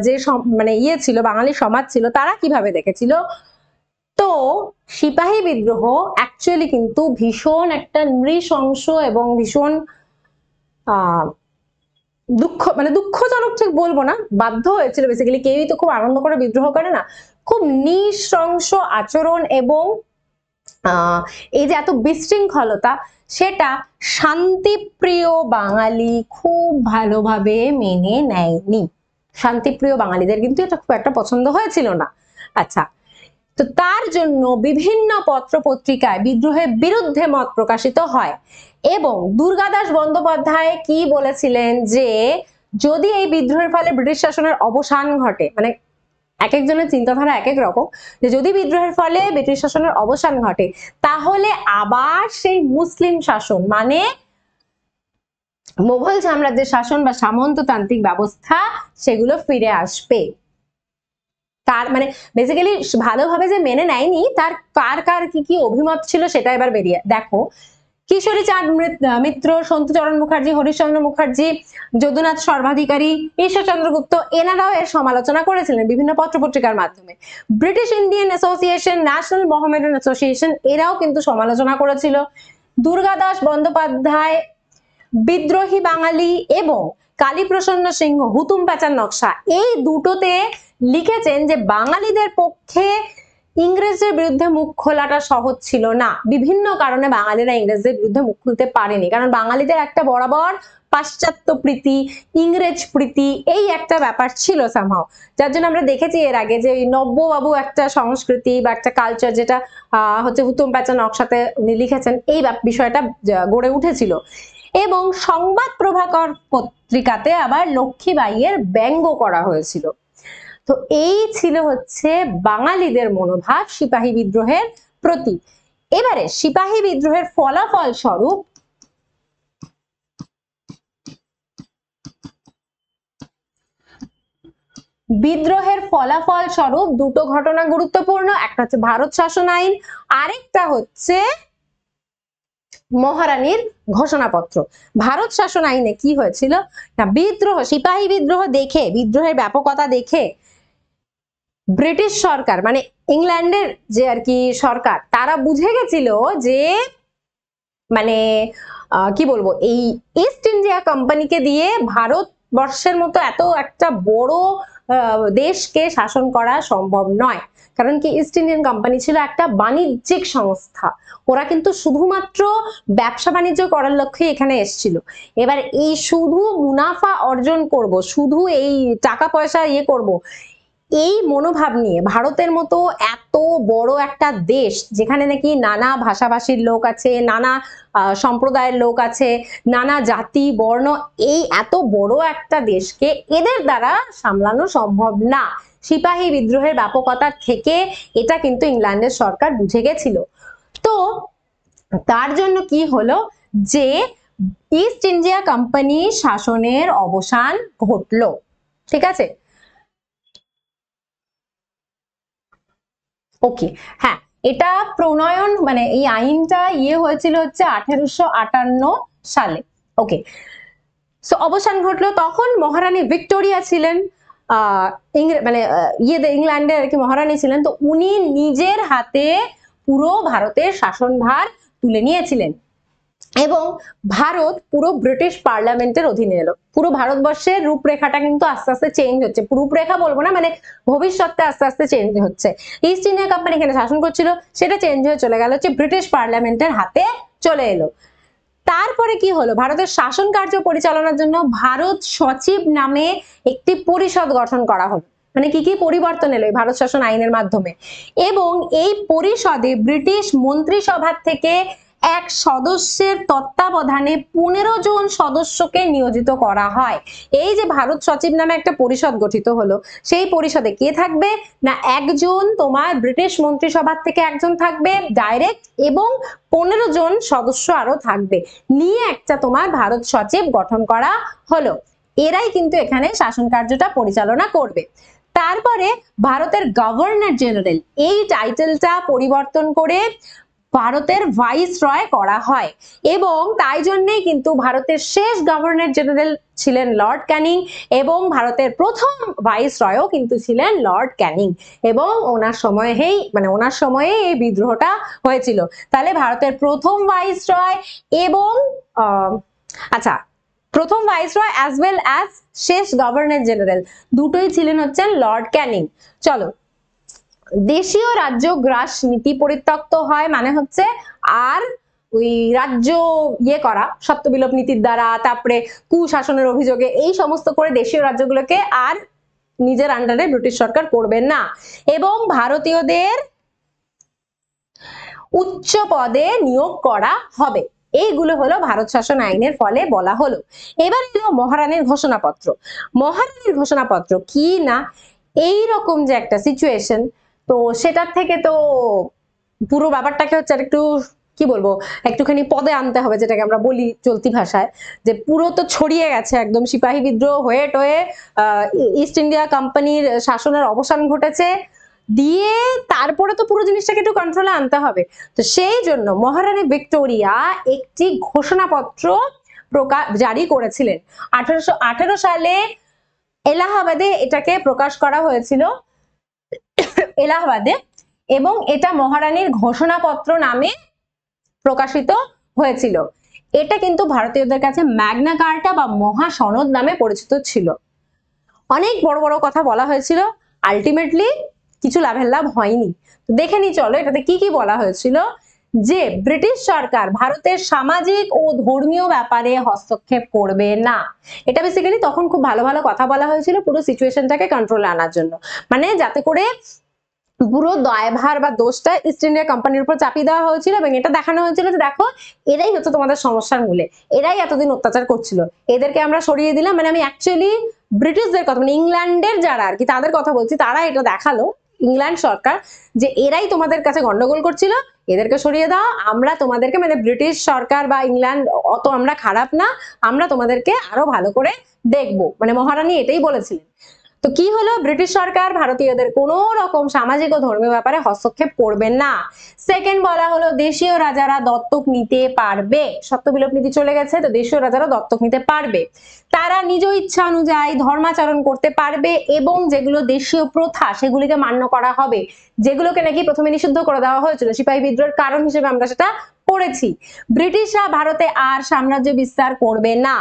[SPEAKER 1] যে মানে ছিল, বাঙালি সমাজ ছিল, তারা কিভাবে দেখেছিল? তো সিপাহী বিদ্রোহ অ্যাকচুয়ালি কিন্তু ভীষণ একটা নৃশংস এবং ভীষণ দুঃখজনক ঠিক বলবো না, বাধ্য হয়েছিল বেসিক্যালি। কেউই তো খুব আনন্দ করে বিদ্রোহ করে না। খুব নৃশংস আচরণ এবং এই যে এত বিশৃঙ্খলতা, সেটা শান্তিপ্রিয় বাঙালি খুব ভালোভাবে মেনে নেয়নি। শান্তিপ্রিয় বাঙালিদের কিন্তু এটা খুব একটা পছন্দ হয়েছিল না। আচ্ছা, তো তার জন্য বিভিন্ন পত্র পত্রিকায় বিদ্রোহের বিরুদ্ধে মত প্রকাশিত হয় এবং দুর্গাদাস বন্দ্যোপাধ্যায় কি বলেছিলেন যে যদি এই বিদ্রোহের ফলে ব্রিটিশ শাসনের অবসান ঘটে, মানে এক একজনের চিন্তাধারা এক এক রকম, যে যদি বিদ্রোহের ফলে ব্রিটিশ শাসনের অবসান ঘটে তাহলে আবার সেই মুসলিম শাসন, মানে মুঘল সাম্রাজ্যের শাসন বা সামন্ততান্ত্রিক ব্যবস্থা, সেগুলো ফিরে আসবে। তার মানে বেসিক্যালি ভালোভাবে যে মেনে নেয়নি, তার কার কার কি কি অভিমত ছিল সেটা এবার বেরিয়ে দেখো। কিশোরী চাঁদ মিত্র, সন্তুচরণ মুখার্জি, হরিশচন্দ্র মুখার্জি, যদুনাথ সর্বাধিকারী, ঈশ্বরচন্দ্র গুপ্ত, এনারাও এর সমালোচনা করেছিলেন বিভিন্ন পত্রপত্রিকার মাধ্যমে। British Indian association, national Mohammedan association, এরাও কিন্তু সমালোচনা করেছিল। দুর্গাদাস বন্দ্যোপাধ্যায়, বিদ্রোহী বাঙালি এবং কালীপ্রসন্ন সিংহ, হুতুম প্যাঁচার নকশা, এই দুটোতে লিখেছেন যে বাঙালিদের পক্ষে ইংরেজদের বিরুদ্ধে মুখ খোলাটা সহজ ছিল না, বিভিন্ন কারণে বাঙালিরা ইংরেজদের বিরুদ্ধে মুখ খুলতে পারেনি, কারণ বাঙালিদের একটা বরাবর পাশ্চাত্য প্রীতি, ইংরেজ প্রীতি এই একটা ব্যাপার ছিল সামহাও, যার জন্য আমরা দেখেছি এর আগে যে নব্যবাবু একটা সংস্কৃতি বা একটা কালচার, যেটা হচ্ছে হুতুম প্যাঁচা নকশাতে উনি লিখেছেন, এই বিষয়টা গড়ে উঠেছিল। এবং সংবাদ প্রভাকর পত্রিকাতে আবার লক্ষ্মীবাইয়ের ব্যঙ্গ করা হয়েছিল। তো এই ছিল হচ্ছে বাঙালিদের মনোভাব সিপাহী বিদ্রোহের প্রতি। এবারে সিপাহী বিদ্রোহের ফলাফল স্বরূপ দুটো ঘটনা গুরুত্বপূর্ণ, একটা হচ্ছে ভারত শাসন আইন, আরেকটা হচ্ছে মহারানীর ঘোষণাপত্র। ভারত শাসন আইনে কি হয়েছিল না, সিপাহী বিদ্রোহ দেখে, বিদ্রোহের ব্যাপকতা দেখে ব্রিটিশ সরকার মানে ইংল্যান্ডের যে আর কি সরকার, তারা বুঝে গেছিল যে মানে কি বলবো, এই ইস্ট ইন্ডিয়া কোম্পানিকে দিয়ে ভারতবর্ষের মতো এত একটা বড় দেশকে শাসন করা সম্ভব নয়। কারণ কি, ইস্ট ইন্ডিয়ান কোম্পানি ছিল একটা বাণিজ্যিক সংস্থা, ওরা কিন্তু শুধুমাত্র ব্যবসা বাণিজ্য করার লক্ষ্যে এখানে এসেছিল। এবার এই শুধু মুনাফা অর্জন করব, শুধু এই টাকা পয়সা করব, এই মনোভাব নিয়ে ভারতের মতো এত বড় একটা দেশ, যেখানে নাকি নানা ভাষাভাষীর লোক আছে, নানা সম্প্রদায়ের লোক আছে, নানা জাতি বর্ণ, এই এত বড় একটা দেশকে এদের দ্বারা সামলানো সম্ভব না। সিপাহী বিদ্রোহের ব্যাপকতা থেকে এটা কিন্তু ইংল্যান্ডের সরকার বুঝে গেছিল। তো তার জন্য কি হলো যে ইস্ট ইন্ডিয়া কোম্পানি শাসনের অবসান ঘটলো। ঠিক আছে, ওকে, হ্যাঁ, এটা প্রণয়ন মানে এই আইনটা হয়েছিল হচ্ছে 1858 সালে। ওকে, সো অবসান ঘটলো। তখন মহারানী ভিক্টোরিয়া ছিলেন মানে ইংল্যান্ডের আর কি মহারানী ছিলেন। তো উনি নিজের হাতে পুরো ভারতের শাসনভার তুলে নিয়েছিলেন এবং ভারত পুরো ব্রিটিশ পার্লামেন্টের অধীনে এলো। পুরো ভারতবর্ষের রূপরেখাটা কিন্তু আস্তে আস্তে চেঞ্জ হচ্ছে, রূপরেখা বলবো না, মানে ভবিষ্যৎটা আস্তে আস্তে চেঞ্জ হচ্ছে। ইস্ট ইন্ডিয়া কোম্পানি এখানে শাসন করছিল, সেটা চেঞ্জ হয়ে চলে গেল হচ্ছে ব্রিটিশ পার্লামেন্টের হাতে চলে এলো। তারপরে কি হলো, ভারতের শাসন কার্য পরিচালনার জন্য ভারত সচিব নামে একটি পরিষদ গঠন করা হলো। মানে কি কি পরিবর্তন এলো ভারত শাসন আইনের মাধ্যমে, এবং এই পরিষদে ব্রিটিশ মন্ত্রিসভা থেকে এক সদস্যের তত্ত্বাবধানে 15 জন সদস্যকে নিয়োজিত করা হয়। এই যে ভারত সচিব নামে একটা পরিষদ গঠিত হলো, সেই পরিষদে কে থাকবে না, একজন তোমার ব্রিটিশ মন্ত্রিসভা থেকে একজন থাকবে ডাইরেক্ট, এবং 15 জন সদস্য আরো থাকবে, নিয়ে একটা তোমার ভারত সচিব গঠন করা হলো। এরাই কিন্তু এখানে শাসন কার্যটা পরিচালনা করবে। তারপরে ভারতের গভর্নর জেনারেল এই টাইটেলটা পরিবর্তন করে ভারতের ভাইসরয় করা হয়, এবং তাই জন্যই কিন্তু ভারতের শেষ গভর্নর জেনারেল ছিলেন লর্ড ক্যানিং, এবং ভারতের প্রথম ভাইসরয়ও কিন্তু ছিলেন লর্ড ক্যানিং, এবং ওনার সময়ে এই বিদ্রোহটা হয়েছিল। তাহলে ভারতের প্রথম ভাইসরয় এবং আচ্ছা, প্রথম ভাইসরয় অ্যাজ ওয়েল অ্যাজ শেষ গভর্নর জেনারেল দুটোই ছিলেন হচ্ছেন লর্ড ক্যানিং। চলো, দেশীয় রাজ্য গ্রাস নীতি পরিত্যক্ত হয়, মানে হচ্ছে আর ওই রাজ্য করা সত্যবিলোপ নীতির দ্বারা, তারপরে কুশাসনের অভিযোগে এই সমস্ত করে দেশীয় রাজ্যগুলোকে আর নিজের আন্ডারে ব্রিটিশ সরকার করবেন না, এবং ভারতীয়দের উচ্চ পদে নিয়োগ করা হবে। এইগুলো হলো ভারত শাসন আইনের ফলে বলা হলো। এবার এলো মহারানীর ঘোষণাপত্র। মহারানীর ঘোষণাপত্র কি না, এই রকম যে একটা সিচুয়েশন, তো সেটার থেকে তো পুরো ব্যাপারটাকে হচ্ছে একটু কি বলবো, একটুখানি পদে আনতে হবে, যেটাকে আমরা বলি চলতি ভাষায়, যে পুরো তো ছড়িয়ে গেছে একদম, সিপাহী বিদ্রোহ হয়ে টয়ে ইস্ট ইন্ডিয়া কোম্পানির শাসনের অবসান ঘটেছে, দিয়ে তারপরে তো পুরো জিনিসটাকে একটু কন্ট্রোলে আনতে হবে। তো সেই জন্য মহারানী ভিক্টোরিয়া একটি ঘোষণাপত্র জারি করেছিলেন 1818 সালে এলাহাবাদে, এটাকে প্রকাশ করা হয়েছিল এলাহাবাদে, এবং এটা মহারানীর ঘোষণাপত্র নামে প্রকাশিত হয়েছিল। এটা কিন্তু ভারতীয়দের কাছে ম্যাগনা কার্টা বা মহাসনদ নামে পরিচিত ছিল। অনেক বড় বড় কথা বলা হয়েছিল, আলটিমেটলি কিছু লাভের লাভ হয়নি। দেখে নি চলো এটাতে কি কি বলা হয়েছিল। যে ব্রিটিশ সরকার ভারতের সামাজিক ও ধর্মীয় ব্যাপারে হস্তক্ষেপ করবে না। এটা বেসিক্যালি তখন খুব ভালো ভালো কথা বলা হয়েছিল পুরো সিচুয়েশনটাকে কন্ট্রোলে আনার জন্য, মানে যাতে করে পুরো দায়ভার বা দোষটা ইস্ট ইন্ডিয়া কোম্পানির উপর চাপিয়ে দেওয়া হয়েছিল এবং এটা দেখানো হয়েছিল যে দেখো এরাই হচ্ছে তোমাদের সমস্যার মূলে, এরাই এতদিন অত্যাচার করছিল, এদেরকে আমরা সরিয়ে দিলাম। মানে আমি অ্যাকচুয়ালি ব্রিটিশদের কথা মানে ইংল্যান্ডের যারা আর কি তাদের কথা বলছি, তারা এটা দেখালো ইংল্যান্ড সরকার যে এরাই তোমাদের কাছে গন্ডগোল করছিল, এদেরকে সরিয়ে দাও, আমরা তোমাদেরকে মানে ব্রিটিশ সরকার বা ইংল্যান্ড অত আমরা খারাপ না, আমরা তোমাদেরকে আরো ভালো করে দেখবো, মানে মহারানী এটাই বলেছিলেন। তো কি হলো, ব্রিটিশ সরকার ভারতীয়দের কোন রকম সামাজিক ও ধর্মীয় ব্যাপারে হস্তক্ষেপ করবেন না। সেকেন্ড বলা হলো দেশীয় রাজারা দত্তক নিতে পারবে, সত্যবিলোপ নীতি চলে গেছে, তো দেশীয় রাজারা দত্তক নিতে পারবে, তারা নিজ ইচ্ছা অনুযায়ী ধর্মাচরণ করতে পারবে এবং যেগুলো দেশীয় প্রথা সেগুলিকে মান্য করা হবে, যেগুলোকে নাকি প্রথমে নিষিদ্ধ করে দেওয়া হয়েছিল সিপাহী বিদ্রোহের কারণ হিসেবে আমরা সেটা পড়েছি। ব্রিটিশরা ভারতে আর সাম্রাজ্য বিস্তার করবে না,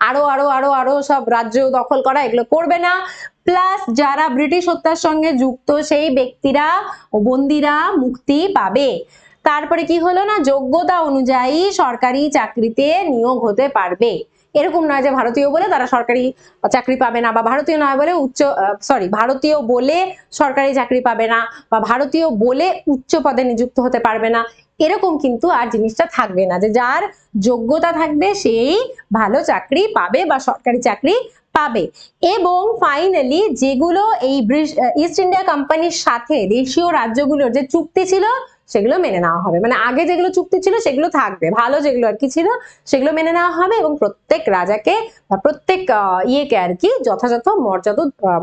[SPEAKER 1] আরো আরো আরো আরো সব রাজ্য দখল করা এগুলো করবে না। প্লাস যারা ব্রিটিশ হত্যার সঙ্গে যুক্ত সেই ব্যক্তিরা ও বন্দীরা মুক্তি পাবে। তারপরে কি হলো না, যোগ্যতা অনুযায়ী সরকারি চাকরিতে নিয়োগ হতে পারবে, এরকম নয় যে ভারতীয় বলে তারা সরকারি চাকরি পাবে না, বা ভারতীয় নয় বলে ভারতীয় বলে সরকারি চাকরি পাবে না, বা ভারতীয় বলে উচ্চ পদে নিযুক্ত হতে পারবে না, এরকম কিন্তু আর জিনিসটা থাকবে না, যে যার যোগ্যতা থাকবে সেই ভালো চাকরি পাবে বা সরকারি চাকরি পাবে। এবং ফাইনালি যেগুলো এই ইস্ট ইন্ডিয়া কোম্পানির সাথে দেশীয় রাজ্যগুলোর যে চুক্তি ছিল সেগুলো মেনে নেওয়া হবে, মানে আগে যেগুলো চুক্তি ছিল সেগুলো থাকবে, ভালো যেগুলো আর কি ছিল সেগুলো মেনে নেওয়া হবে এবং প্রত্যেক রাজাকে বা প্রত্যেক ইয়েকে আর কি যথাযথ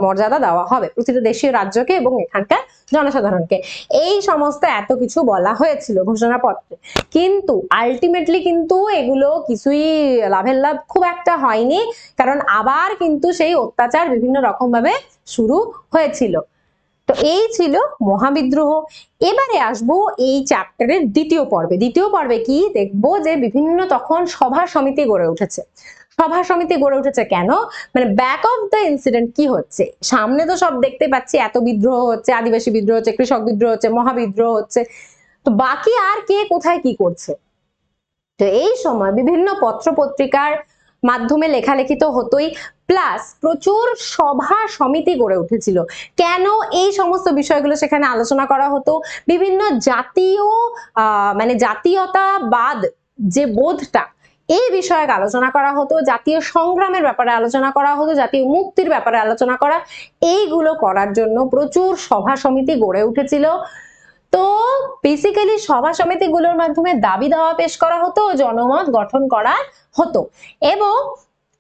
[SPEAKER 1] মর্যাদা দেওয়া হবে, প্রতিটা দেশীয় রাজ্যকে এবং এখানকার জনসাধারণকে। এই সমস্ত এত কিছু বলা হয়েছিল ঘোষণাপত্রে, কিন্তু আলটিমেটলি কিন্তু এগুলো কিছুই লাভের লাভ খুব একটা হয়নি, কারণ আবার কিন্তু সেই অত্যাচার বিভিন্ন রকম ভাবে শুরু হয়েছিল। তো এই ছিল মহাবিদ্রোহ। এবারে আসবো এই চ্যাপ্টারের দ্বিতীয় পর্বে। দ্বিতীয় পর্বে কি দেখবো, যে বিভিন্ন তখন সভা সমিতি গড়ে উঠেছে। সভা সমিতি গড়ে উঠেছে কেন, মানে ব্যাক অফ দ্য ইনসিডেন্ট কি হচ্ছে, সামনে তো সব দেখতে পাচ্ছি এত বিদ্রোহ হচ্ছে, আদিবাসী বিদ্রোহ হচ্ছে, কৃষক বিদ্রোহ হচ্ছে, মহাবিদ্রোহ হচ্ছে, তো বাকি আর কে কোথায় কি করছে। তো এই সময় বিভিন্ন পত্র পত্রিকার মাধ্যমে লেখালেখি তো হতোই, প্লাস প্রচুর সভা সমিতি গড়ে উঠেছিল। কেন এই সমস্ত বিষয়গুলো সেখানে আলোচনা করা হতো, বিভিন্ন জাতীয় মানে জাতীয়তাবাদ যে বোধটা এই বিষয়ে আলোচনা করা হতো, জাতীয় সংগ্রামের ব্যাপারে আলোচনা করা হতো, জাতীয় মুক্তির ব্যাপারে আলোচনা করা, এইগুলো করার জন্য প্রচুর সভা সমিতি গড়ে উঠেছিল। তো বেসিক্যালি সভা সমিতিগুলোর মাধ্যমে দাবি দাওয়া পেশ করা হতো, জনমত গঠন করা হতো, এবং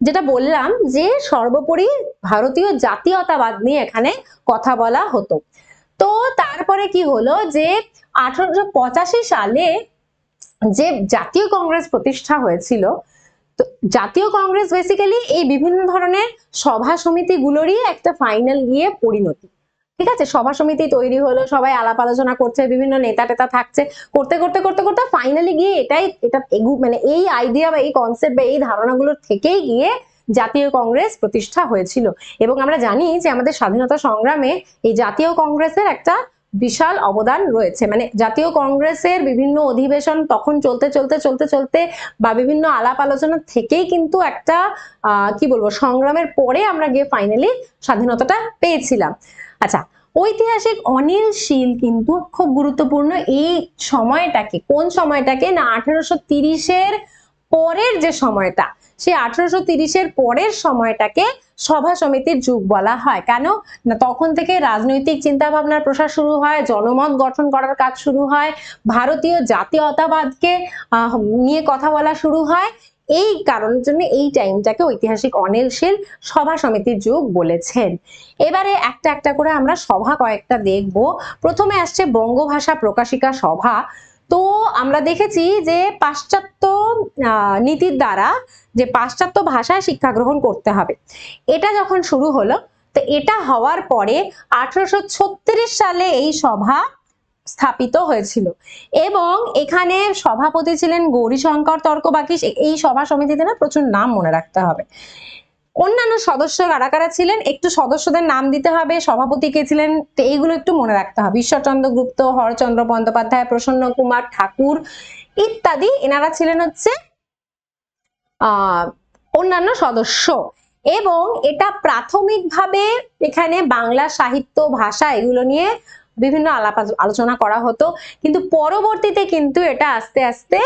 [SPEAKER 1] যেটা বললাম যে সর্বোপরি ভারতীয় জাতীয়তাবাদ নিয়ে এখানে কথা বলা হতো। তো তারপরে কি হলো, যে 1885 সালে যে জাতীয় কংগ্রেস প্রতিষ্ঠা হয়েছিল, তো জাতীয় কংগ্রেস বেসিক্যালি এই বিভিন্ন ধরনের সভা সমিতিগুলোরই একটা ফাইনাল গিয়ে পরিণতি। ঠিক আছে, সভা সমিতি তৈরি হলো, সবাই আলাপ আলোচনা করছে, বিভিন্ন নেতা টেতা থাকছে, করতে করতে করতে করতে ফাইনালি গিয়ে এটা মানে এই আইডিয়া বা এই কনসেপ্ট বা এই ধারণাগুলোর থেকেই গিয়ে জাতীয় কংগ্রেস প্রতিষ্ঠা হয়েছিল। এবং আমরা জানি যে আমাদের স্বাধীনতা সংগ্রামে এই জাতীয় কংগ্রেসের একটা বিশাল অবদান রয়েছে, মানে জাতীয় কংগ্রেসের বিভিন্ন অধিবেশন তখন চলতে চলতে চলতে চলতে বা বিভিন্ন আলাপ আলোচনা থেকেই কিন্তু একটা কি বলবো সংগ্রামের পরে আমরা গিয়ে ফাইনালি স্বাধীনতাটা পেয়েছিলাম। আচ্ছা, ঐতিহাসিক অনিল শীল কিন্তু খুব গুরুত্বপূর্ণ এই সময়টাকে, কোন সময়টাকে না 1830-এর পরের যে সময়টা, সেই 1830-এর পরের সময়টাকে সভা সমিতির যুগ বলা হয়। কেন না তখন থেকে রাজনৈতিক চিন্তা ভাবনার প্রসার শুরু হয়, জনমত গঠন করার কাজ শুরু হয়, ভারতীয় জাতীয়তাবাদকে নিয়ে কথা বলা শুরু হয়, এই কারণের জন্য এই টাইমটাকে ঐতিহাসিক অনিল শীল সভা সমিতির যুগ বলেছেন। এবারে একটা একটা করে আমরা সভা কয়েকটা দেখব। প্রথমে আসছে বঙ্গভাষা প্রকাশিকা সভা। তো আমরা দেখেছি যে পাশ্চাত্য নীতির দ্বারা যে পাশ্চাত্য ভাষায় শিক্ষা গ্রহণ করতে হবে, এটা যখন শুরু হলো, তো এটা হওয়ার পরে 1836 সালে এই সভা স্থাপিত হয়েছিল এবং এখানে সভাপতি ছিলেন গৌরীশঙ্কর তর্কবাগীশ। এই সভা সমিতিতে না প্রচুর নাম মনে রাখতে হবে। অন্যান্য সদস্য কারা কারা ছিলেন, একটু সদস্যদের নাম দিতে হবে, সভাপতি কে ছিলেন, তো এইগুলো একটু মনে রাখতে হবে। ঈশ্বরচন্দ্র গুপ্ত, হরচন্দ্র বন্দ্যোপাধ্যায়, প্রসন্ন কুমার ঠাকুর ইত্যাদি, এনারা ছিলেন হচ্ছে অন্যান্য সদস্য। এবং এটা প্রাথমিকভাবে এখানে বাংলা সাহিত্য, ভাষা এগুলো নিয়ে বিভিন্ন আলাপ আলোচনা করা হতো, কিন্তু পরবর্তীতে কিন্তু এটা আস্তে আস্তে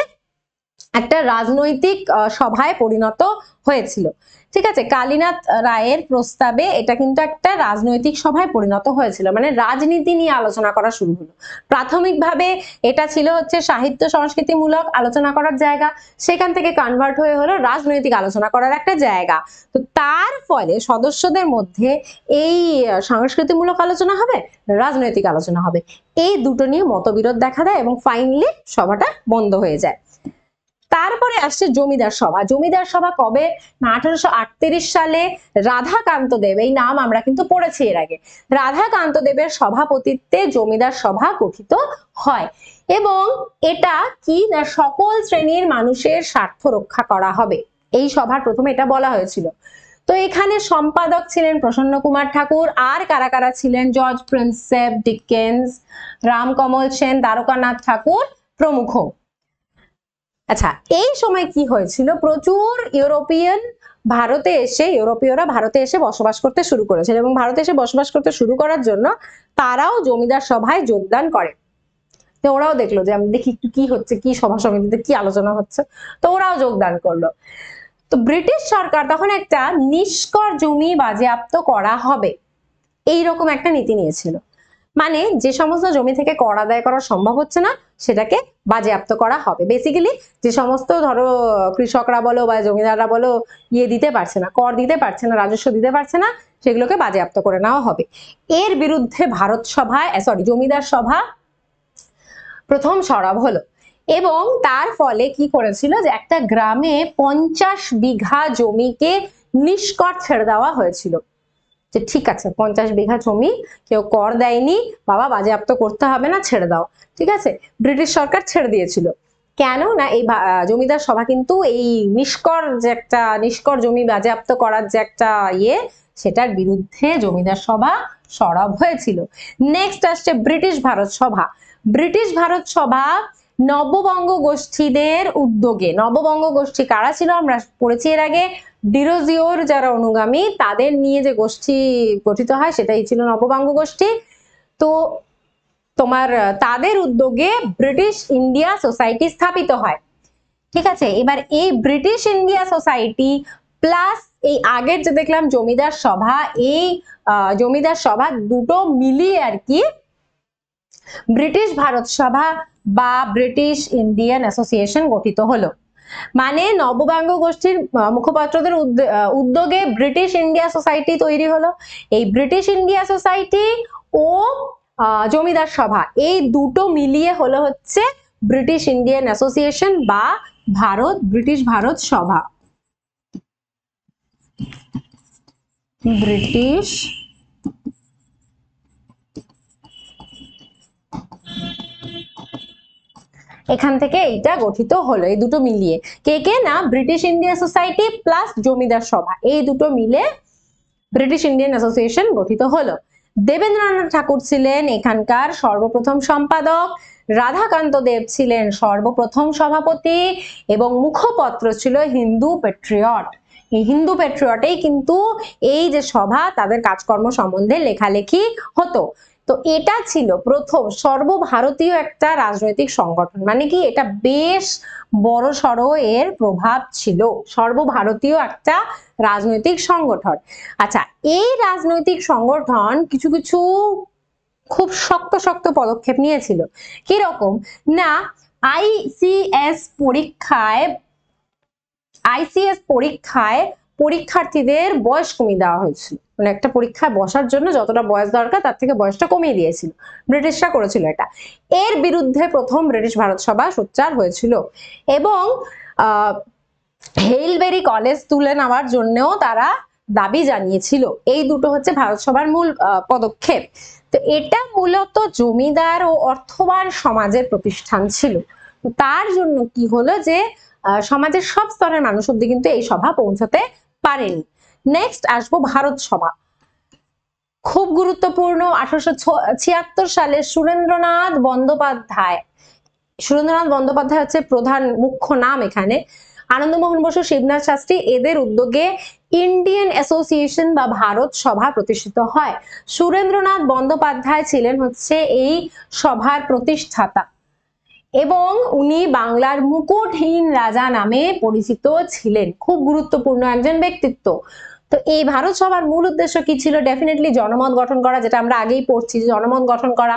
[SPEAKER 1] একটা রাজনৈতিক সভায় পরিণত হয়েছিল। ঠিক আছে, কালীনাথ রায়ের প্রস্তাবে এটা কিন্তু একটা রাজনৈতিক সভায় পরিণত হয়েছিল, মানে রাজনীতি নিয়ে আলোচনা করা শুরু হলো। প্রাথমিকভাবে এটা ছিল হচ্ছে সাহিত্য সংস্কৃতিমূলক আলোচনা করার জায়গা, সেখান থেকে কনভার্ট হয়ে হলো রাজনৈতিক আলোচনা করার একটা জায়গা। তো তার ফলে সদস্যদের মধ্যে এই সংস্কৃতিমূলক আলোচনা হবে, রাজনৈতিক আলোচনা হবে, এই দুটো নিয়ে মতবিরোধ দেখা দেয় এবং ফাইনালি সভাটা বন্ধ হয়ে যায়। তারপরে আসছে জমিদার সভা। জমিদার সভা কবে? 1838 সালে রাধাকান্ত দেব, এই নাম আমরা কিন্তু পড়েছি এর আগে, রাধাকান্ত দেবের সভাপতিত্বে জমিদার সভা গঠিত হয়। এবং এটা কি না, সকল শ্রেণীর মানুষের স্বার্থ রক্ষা করা হবে, এই সভার প্রথমে এটা বলা হয়েছিল। তো এখানে সম্পাদক ছিলেন প্রসন্ন কুমার ঠাকুর, আর কারা কারা ছিলেন? George Prinsep, Dickens, Ramkamal Sen, Dwarkanath Tagore প্রমুখ। আচ্ছা, এই সময় কি হয়েছিল? প্রচুর ইউরোপীয়রা ভারতে এসে বসবাস করতে শুরু করেছিল, এবং ভারতে এসে বসবাস করতে শুরু করার জন্য তারাও জমিদার সভায় যোগদান করে। তো ওরাও দেখলো যে আমি দেখি একটু কি হচ্ছে, কি সভা সমিতিতে কি আলোচনা হচ্ছে, তো ওরাও যোগদান করলো। তো ব্রিটিশ সরকার তখন একটা নিষ্কর জমি বাজেয়াপ্ত করা হবে এইরকম একটা নীতি নিয়েছিল, মানে যে সমস্ত জমি থেকে কর আদায় করা সম্ভব হচ্ছে না সেটাকে বাজেয়াপ্ত করা হবে। বেসিক্যালি যে সমস্ত ধরো কৃষকরা বলো বা জমিদাররা বলো দিতে পারছে না, কর দিতে পারছে না, রাজস্ব দিতে পারছে না, সেগুলোকে বাজেয়াপ্ত করে নেওয়া হবে। এর বিরুদ্ধে জমিদার সভা প্রথম সরব হলো, এবং তার ফলে কি করেছিল যে একটা গ্রামে 50 বিঘা জমিকে নিষ্কর ছেড়ে দেওয়া হয়েছিল, যে ঠিক আছে 50 বিঘা জমি কেউ কর দেয়নি, বাবা বাজেয়াপ্ত করতে হবে না, ছেড়ে দাও। ঠিক আছে, ব্রিটিশ সরকার ছেড়ে দিয়েছিল। কেন না, এই জমিদার সভা কিন্তু এই নিষ্কর জমি বাজেয়াপ্ত করার যে একটা সেটার বিরুদ্ধে জমিদার সভা সরব হয়েছিল। নেক্সট আসছে ব্রিটিশ ভারত সভা। ব্রিটিশ ভারত সভা নববঙ্গ গোষ্ঠীদের উদ্যোগে, নববঙ্গ গোষ্ঠী কারা ছিল আমরা পড়েছি এর আগে, ডিরোজিওর যারা অনুগামী তাদের নিয়ে যে গোষ্ঠী গঠিত হয় সেটাই ছিল নববঙ্গ গোষ্ঠী। তো তোমার তাদের উদ্যোগে ব্রিটিশ ইন্ডিয়া সোসাইটি স্থাপিত হয়। ঠিক আছে, এবার এই ব্রিটিশ ইন্ডিয়া সোসাইটি প্লাস এই আগের যে দেখলাম জমিদার সভা, এই জমিদার সভা দুটো মিলিয়ে আর কি ব্রিটিশ ভারত সভা বা ব্রিটিশ ইন্ডিয়ান অ্যাসোসিয়েশন গঠিত হলো। মানে নববঙ্গ গোষ্ঠীর মুখপাত্রদের উদ্যোগে ব্রিটিশ ইন্ডিয়া সোসাইটি তৈরি হলো। এই ব্রিটিশ ইন্ডিয়া সোসাইটি ও জমিদার সভা এই দুটো মিলিয়ে হলো হচ্ছে ব্রিটিশ ইন্ডিয়ান অ্যাসোসিয়েশন বা ব্রিটিশ ভারত সভা। ব্রিটিশ এখান থেকে এইটা গঠিত হলো, এই দুটো মিলিয়ে। কে না, ব্রিটিশ ইন্ডিয়া সোসাইটি প্লাস জমিদার সভা, এই দুটো মিলে ব্রিটিশ ইন্ডিয়ান অ্যাসোসিয়েশন গঠিত হলো। দেবেন্দ্রনাথ ঠাকুর ছিলেন এখানকার সর্বপ্রথম সম্পাদক, রাধাকান্ত দেব ছিলেন সর্বপ্রথম সভাপতি, এবং মুখপত্র ছিল হিন্দু পেট্রিয়ট। এই হিন্দু পেট্রিয়টেই কিন্তু এই যে সভা তাদের কাজকর্ম সম্বন্ধে লেখালেখি হতো। তো এটা ছিল প্রথম সর্বভারতীয় একটা রাজনৈতিক সংগঠন, মানে কি এটা বেশ বড় সড়ো এর প্রভাব ছিল, সর্বভারতীয় একটা রাজনৈতিক সংগঠন। আচ্ছা, এই রাজনৈতিক সংগঠন কিছু কিছু খুব শক্ত শক্ত পদক্ষেপ নিয়েছিল। কিরকম না, আইসিএস পরীক্ষায় পরীক্ষার্থীদের বয়স কমিয়ে দেওয়া হয়েছিল, মানে একটা পরীক্ষায় বসার জন্য যতটা বয়স দরকার তার থেকে বয়সটা কমিয়ে দিয়েছিল, ব্রিটিশরা করেছিল এটা। এর বিরুদ্ধে প্রথম ব্রিটিশ ভারত সভা সোচ্চার হয়েছিল, এবং হেইলবেরি কলেজ তুলে নেওয়ার জন্যও তারা দাবি জানিয়েছিল। এই দুটো হচ্ছে ভারত সভার মূল পদক্ষেপ। তো এটা মূলত জমিদার ও অর্থবান সমাজের প্রতিষ্ঠান ছিল। তার জন্য কি হলো যে সমাজের সব স্তরের মানুষ অব্দি কিন্তু এই সভা পৌঁছাতে পারেনি। নেক্সট আসবো ভারত সভা। খুব গুরুত্বপূর্ণ, 1876 সালে সুরেন্দ্রনাথ বন্দ্যোপাধ্যায়, সুরেন্দ্রনাথ বন্দ্যোপাধ্যায় হচ্ছে প্রধান মুখ্য নাম এখানে, আনন্দমোহন বসু, শিবনাথ শাস্ত্রী, এদের উদ্যোগে ইন্ডিয়ান অ্যাসোসিয়েশন বা ভারত সভা প্রতিষ্ঠিত হয়। সুরেন্দ্রনাথ বন্দ্যোপাধ্যায় ছিলেন হচ্ছে এই সভার প্রতিষ্ঠাতা এবং উনি বাংলার মুকুটহীন রাজা নামে পরিচিত ছিলেন। খুব গুরুত্বপূর্ণ একজন ব্যক্তিত্ব। তো এই ভারত সভার মূল উদ্দেশ্য কি ছিল? ডেফিনেটলি জনমত গঠন করা, যেটা আমরা আগেই পড়ছি, জনমত গঠন করা,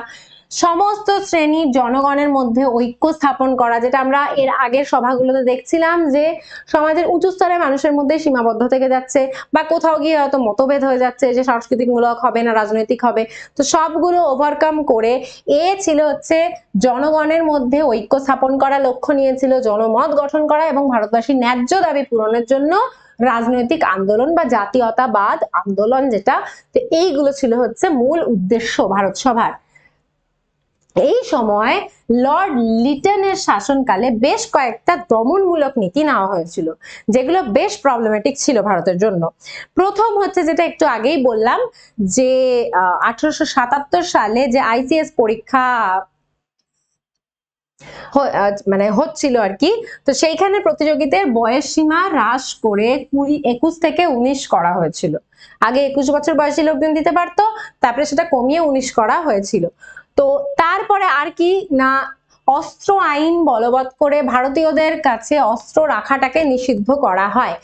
[SPEAKER 1] সমস্ত শ্রেণীর জনগণের মধ্যে ঐক্য স্থাপন করা, যেটা আমরা এর আগের সভাগুলোতে দেখছিলাম যে সমাজের উঁচু স্তরের মানুষের মধ্যে সীমাবদ্ধ থেকে যাচ্ছে বা কোথাও গিয়ে হয়তো মতভেদ হয়ে যাচ্ছে যে সাংস্কৃতিক মূলক হবে না রাজনৈতিক হবে, তো সবগুলো ওভারকাম করে এ ছিল হচ্ছে জনগণের মধ্যে ঐক্য স্থাপন করা, লক্ষ্য নিয়েছিল জনমত গঠন করা এবং ভারতবাসীর ন্যায্য দাবি পূরণের জন্য রাজনৈতিক আন্দোলন বা জাতীয়তাবাদ আন্দোলন যেটা, তো এইগুলো ছিল হচ্ছে মূল উদ্দেশ্য ভারত সভার। এই সময় লর্ড লিটনের শাসনকালে বেশ কয়েকটা দমনমূলক নীতি নেওয়া হয়েছিল যেগুলো বেশ প্রবলেমেটিক ছিল ভারতের জন্য। প্রথম হচ্ছে যেটা একটু আগেই বললাম যে 1877 সালে যে আইসিএস পরীক্ষা মানে হচ্ছিল আর কি, তো সেইখানে প্রতিযোগীদের বয়স সীমা হ্রাস করে 21 থেকে 19 করা হয়েছিল। আগে 21 বছর বয়সী লোকজন দিতে পারতো, তারপরে সেটা কমিয়ে 19 করা হয়েছিল। তো তারপরে আর কি না, অস্ত্র আইন বলবৎ করে ভারতীয়দের কাছে অস্ত্র রাখাটাকে নিষিদ্ধ করা হয়।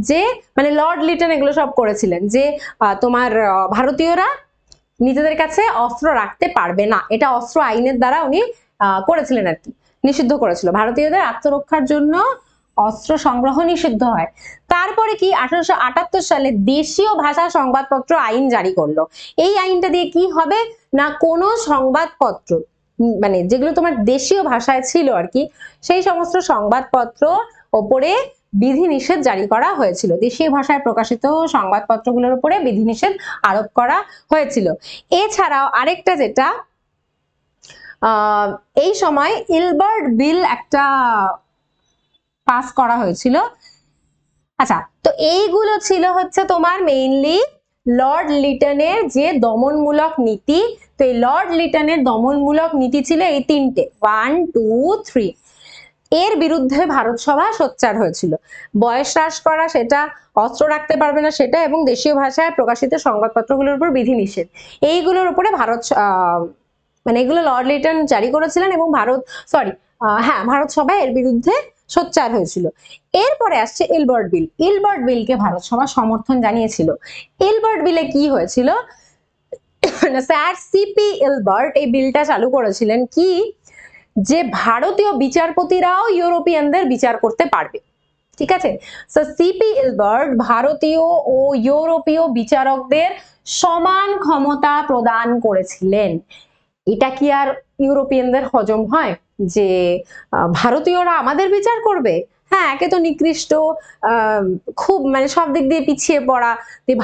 [SPEAKER 1] যে মানে লর্ড লিটন এগুলো সব করেছিলেন যে তোমার ভারতীয়রা নিজেদের কাছে অস্ত্র রাখতে পারবে না, এটা অস্ত্র আইনের দ্বারা উনি করেছিলেন আর কি, নিষিদ্ধ করেছিল। ভারতীয়দের আত্মরক্ষার জন্য অস্ত্র সংগ্রহ নিষিদ্ধ হয়। তারপরে কি 1878 সালে দেশীয় ভাষা সংবাদপত্র আইন জারি করলো। এই আইনটা দিয়ে কি হবে না, কোনো সংবাদপত্র মানে যেগুলো তোমার দেশীয় ভাষায় ছিল আর কি, সেই সমস্ত সংবাদপত্র ওপরে বিধিনিষেধ জারি করা হয়েছিল। দেশীয় ভাষায় প্রকাশিত সংবাদপত্রগুলোর উপরে বিধিনিষেধ আরোপ করা হয়েছিল। এছাড়াও আরেকটা যেটা এই সময় ইলবার্ট বিল একটা পাস করা হয়েছিল। আচ্ছা, তো এইগুলো ছিল হচ্ছে তোমার মেইনলি লর্ড লিটনের যে দমনমূলক নীতি। তো এই লর্ড লিটনের দমনমূলক নীতি ছিল এই তিনটে, 1 2 3। এর বিরুদ্ধে ভারত সভা সোচ্চার হয়েছিল। বয়স হ্রাস করা সেটা, অস্ত্র রাখতে পারবে না সেটা, এবং দেশীয় ভাষায় প্রকাশিত সংবাদপত্রগুলোর উপর বিধিনিষেধ, এইগুলোর উপরে ভারত মানে এগুলো লর্ড লিটন জারি করেছিলেন এবং ভারত সভা এর বিরুদ্ধে সোচ্চার হয়েছিল। এরপরে আসছে ইলবার্ট বিল। ইলবার্ট বিলকে ভারত সভা সমর্থন জানিয়েছিল। ইলবার্ট বিলে কি হয়েছিল, স্যার সিপি ইলবার্ট এই বিলটা চালু করেছিলেন কি, যে ভারতীয় বিচারপতিরাও ইউরোপিয়ানদের বিচার করতে পারবে। ঠিক আছে, সিপি ইলবার্ট ভারতীয় ও ইউরোপীয় বিচারকদের সমান ক্ষমতা প্রদান করেছিলেন। এটা কি আর ইউরোপিয়ানদের হজম হয় যে ভারতীয়রা আমাদের বিচার করবে? হ্যাঁ, একে তো নিকৃষ্ট, খুব মানে সব দিক দিয়ে পিছিয়ে পড়া,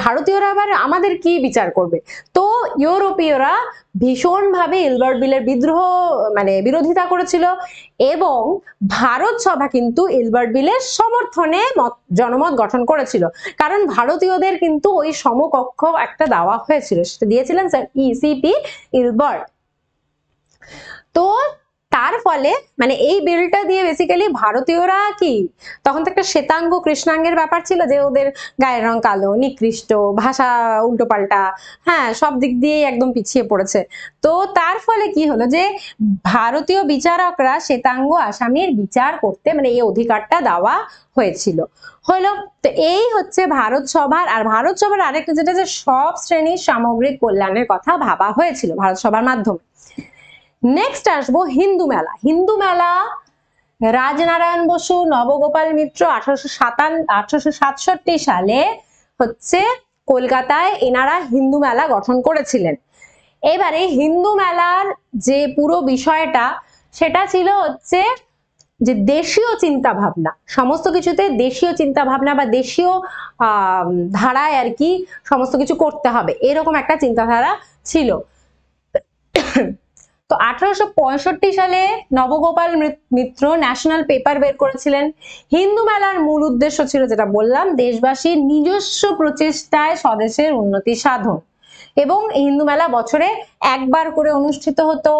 [SPEAKER 1] ভারতীয়রা আবার আমাদের কি বিচার করবে? তো ইউরোপীয়রা ভীষণভাবে ইলবার্ট বিলের বিরোধিতা করেছিল এবং ভারত সভা কিন্তু ইলবার্ট বিলের সমর্থনে জনমত গঠন করেছিল, কারণ ভারতীয়দের কিন্তু ওই সমকক্ষ একটা দেওয়া হয়েছিল, সেটা দিয়েছিলেন স্যার সিপি ইলবার্ট। তো তার ফলে মানে এই বিলটা দিয়ে বেসিক্যালি ভারতীয়রা কি, তখন তো একটা শ্বেতাঙ্গ কৃষ্ণাঙ্গের ব্যাপার ছিল যে ওদের গায়ের রং কালো, নিকৃষ্ট, ভাষা উল্টোপাল্টা, হ্যাঁ সব দিক দিয়ে একদম পিছিয়ে পড়েছে। তো তার ফলে কি হলো যে ভারতীয় বিচারকরা শ্বেতাঙ্গ আসামির বিচার করতে মানে এই অধিকারটা দেওয়া হয়েছিল হলো। তো এই হচ্ছে ভারত সভার। আর ভারত সভার আরেকটা যেটা, যে সব শ্রেণীর সামগ্রিক কল্যাণের কথা ভাবা হয়েছিল ভারত সভার মাধ্যমে। নেক্সট আসবো হিন্দু মেলা। হিন্দু মেলা রাজনারায়ণ বসু, নবগোপাল মিত্র 1867 সালে হচ্ছে কলকাতায় এনারা হিন্দু মেলা গঠন করেছিলেন। এবারে হিন্দু মেলার যে পুরো বিষয়টা সেটা ছিল হচ্ছে যে দেশীয় চিন্তা ভাবনা, সমস্ত কিছুতে দেশীয় চিন্তা ভাবনা বা দেশীয় ধারায় আর কি সমস্ত কিছু করতে হবে, এরকম একটা চিন্তাধারা ছিল। তো 1865 সালে নবগোপাল মিত্র ন্যাশনাল পেপার বের করেছিলেন। হিন্দু মেলার মূল উদ্দেশ্য ছিল, যেটা বললাম, দেশবাসীর নিজস্ব প্রচেষ্টায় স্বদেশের উন্নতি সাধন। এবং হিন্দু মেলা বছরে একবার করে অনুষ্ঠিত হতো।